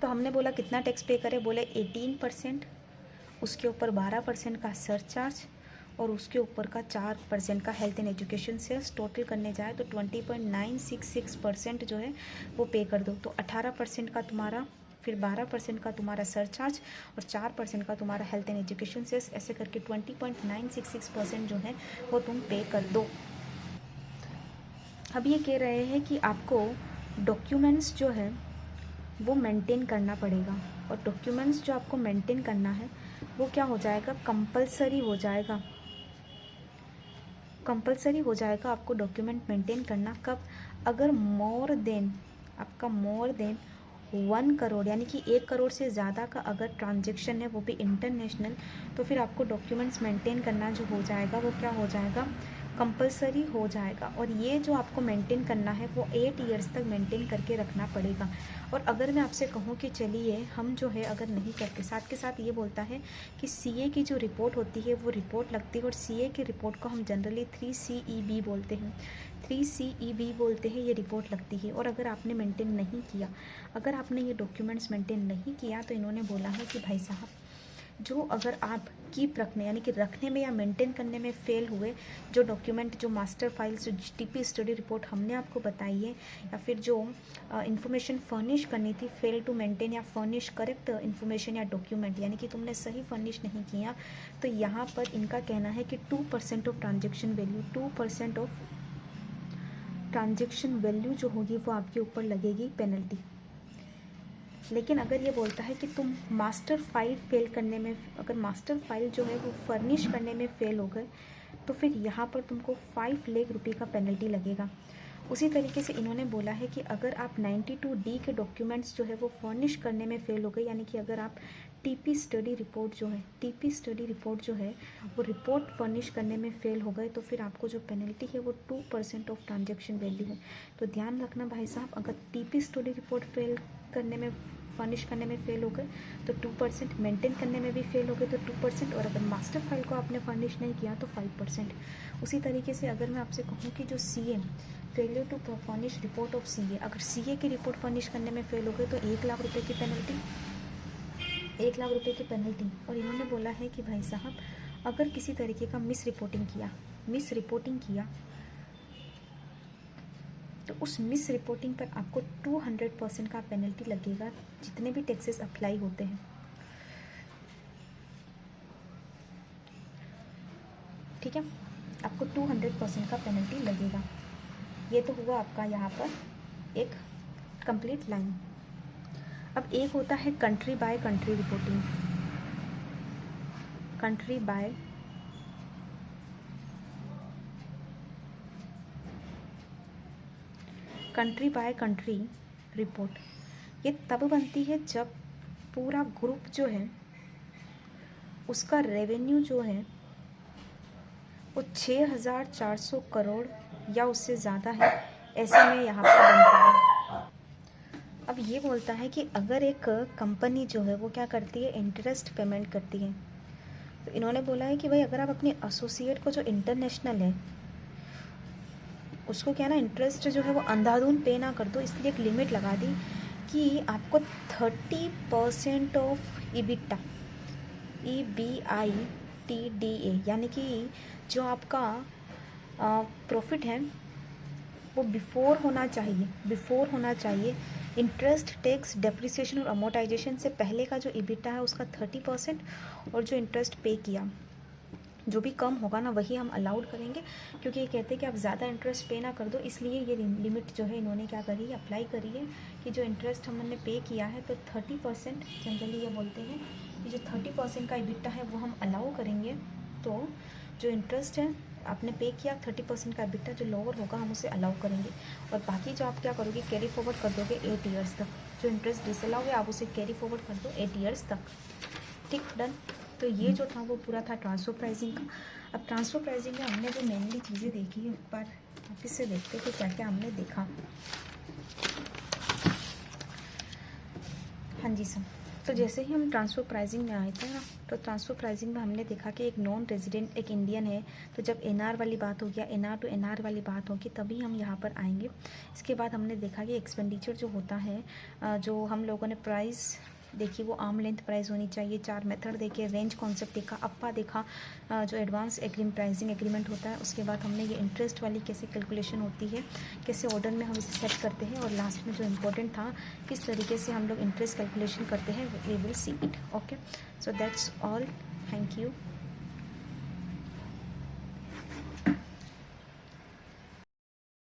तो हमने बोला कितना टैक्स पे करें, बोले 18%, उसके ऊपर 12% का सरचार्ज, और उसके ऊपर का 4% का health and education cess. Total करने जाए तो 20.966% जो है वो पे कर दो। तो 18% का तुम्हारा, फिर 12% का तुम्हारा सरचार्ज और 4% का तुम्हारा हेल्थ एंड एजुकेशन सेस, ऐसे करके 20.966% जो है वो तुम पे कर दो। अब ये कह रहे हैं कि आपको डॉक्यूमेंट्स जो है वो मेंटेन करना पड़ेगा, और डॉक्यूमेंट्स जो आपको मेंटेन करना है वो क्या हो जाएगा, कंपलसरी हो जाएगा। कंपलसरी हो जाएगा आपको डॉक्यूमेंट मेंटेन करना। कब? अगर आपका मोर देन 1 करोड़, यानी कि 1 करोड़ से ज़्यादा का अगर ट्रांजेक्शन है वो भी इंटरनेशनल, तो फिर आपको डॉक्यूमेंट्स मेंटेन करना जो हो जाएगा वो क्या हो जाएगा, कंपलसरी हो जाएगा। और ये जो आपको मेंटेन करना है वो 8 ईयर्स तक मेंटेन करके रखना पड़ेगा। और अगर मैं आपसे कहूँ कि चलिए हम जो है अगर नहीं करते, साथ के साथ ये बोलता है कि सीए की जो रिपोर्ट होती है वो रिपोर्ट लगती है, और सीए की रिपोर्ट को हम जनरली 3CEB बोलते हैं, 3CEB बोलते हैं, ये रिपोर्ट लगती है। और अगर आपने मेंटेन नहीं किया, अगर आपने ये डॉक्यूमेंट्स मेंटेन नहीं किया, तो इन्होंने बोला है कि भाई साहब जो अगर आप कीप रखने यानी कि रखने में या मेंटेन करने में फेल हुए, जो डॉक्यूमेंट, जो मास्टर फाइल्स, जो टीपी स्टडी रिपोर्ट हमने आपको बताई है, या फिर जो इन्फॉर्मेशन फर्निश करनी थी, फेल टू मेंटेन या फर्निश करेक्ट इन्फॉर्मेशन या डॉक्यूमेंट, यानी कि तुमने सही फर्निश नहीं किया, तो यहाँ पर इनका कहना है कि 2% of transaction value, 2% of transaction value जो होगी वो आपके ऊपर लगेगी पेनल्टी। लेकिन अगर ये बोलता है कि तुम मास्टर फाइल फेल करने में, अगर मास्टर फाइल जो है वो फर्निश करने में फेल हो गए, तो फिर यहाँ पर तुमको 5 लाख रुपये का पेनल्टी लगेगा। उसी तरीके से इन्होंने बोला है कि अगर आप 92D के डॉक्यूमेंट्स जो है वो फर्निश करने में फेल हो गए, यानी कि अगर आप टीपी स्टडी रिपोर्ट जो है वो रिपोर्ट फर्निश करने में फेल हो गए, तो फिर आपको जो पेनल्टी है वो 2% ऑफ ट्रांजेक्शन वैल्यू है। तो ध्यान रखना भाई साहब, अगर टीपी स्टडी रिपोर्ट फर्निश करने में फेल हो गए तो 2%, मेंटेन करने में भी फेल हो गए तो 2%, और अगर मास्टर फाइल को आपने फर्निश नहीं किया तो 5%। उसी तरीके से अगर मैं आपसे कहूँ कि जो CA, failure to furnish report of CA, अगर CA की रिपोर्ट फर्निश करने में फेल हो गए तो 1 लाख रुपये की पेनल्टी, 1 लाख रुपये की पेनल्टी। और इन्होंने बोला है कि भाई साहब अगर किसी तरीके का मिस रिपोर्टिंग किया, मिस रिपोर्टिंग किया तो उस मिस रिपोर्टिंग पर आपको 200% का पेनल्टी लगेगा, जितने भी टैक्सेस अप्लाई होते हैं। ठीक है, आपको 200% का पेनल्टी लगेगा। ये तो हुआ आपका यहाँ पर एक कंप्लीट लाइन। अब एक होता है country by country reporting. Country by country report ये तब बनती है जब पूरा ग्रुप जो है उसका रेवेन्यू जो है वो 6,400 करोड़ या उससे ज़्यादा है, ऐसे में यहाँ पर बनता है। अब ये बोलता है कि अगर एक कंपनी जो है वो क्या करती है, इंटरेस्ट पेमेंट करती है, तो इन्होंने बोला है कि भाई अगर आप अपने एसोसिएट को जो इंटरनेशनल है उसको क्या ना इंटरेस्ट जो है वो अंधाधुन पे ना कर दो, इसलिए एक लिमिट लगा दी कि आपको 30% ऑफ EBITDA EBITDA यानी कि जो आपका प्रॉफिट है वो बिफोर होना चाहिए इंटरेस्ट, टैक्स, डेप्रिसिएशन और अमोर्टाइजेशन से पहले का जो EBITDA है उसका 30%, और जो इंटरेस्ट पे किया जो भी कम होगा ना वही हम अलाउड करेंगे, क्योंकि ये कहते हैं कि आप ज़्यादा इंटरेस्ट पे ना कर दो, इसलिए ये लिमिट जो है इन्होंने क्या करी है, अप्लाई करी है कि जो इंटरेस्ट हमने पे किया है तो 30%, जनरली ये बोलते हैं कि जो 30% का EBITDA है वो हम अलाउ करेंगे। तो जो इंटरेस्ट है आपने पे किया 30% का EBITDA जो लोअर होगा हम उसे अलाउ करेंगे, और बाकी जो आप क्या करोगे कैरी फॉरवर्ड कर दोगे 8 ईयर्स तक। जो इंटरेस्ट डिसअलाउ है आप उसे कैरी फॉरवर्ड कर दो 8 ईयर्स तक। ठीक, डन। तो ये जो था वो पूरा था ट्रांसफर प्राइसिंग का। अब ट्रांसफर प्राइसिंग में हमने जो मेनली चीज़ें देखी है, एक बार वापस से देखते हैं कि क्या क्या हमने देखा। हाँ जी सर, तो जैसे ही हम ट्रांसफ़र प्राइसिंग में आए थे ना, तो ट्रांसफ़र प्राइसिंग में हमने देखा कि एक नॉन रेजिडेंट एक इंडियन है, तो जब NR वाली बात होगी या NR टू NR वाली बात होगी तभी हम यहाँ पर आएंगे। इसके बाद हमने देखा कि एक्सपेंडिचर जो होता है, जो हम लोगों ने प्राइस देखी वो आर्म लेंथ प्राइस होनी चाहिए। 4 मेथड देखे, रेंज कॉन्सेप्ट देखा, अप्पा देखा, जो एडवांस प्राइसिंग एग्रीमेंट होता है। उसके बाद हमने ये इंटरेस्ट वाली कैसे कैलकुलेशन होती है, कैसे ऑर्डर में हम इसे सेट करते हैं, और लास्ट में जो इम्पोर्टेंट था किस तरीके से हम लोग इंटरेस्ट कैलकुलेशन करते हैं, we will see it. Okay, so that's all, thank you.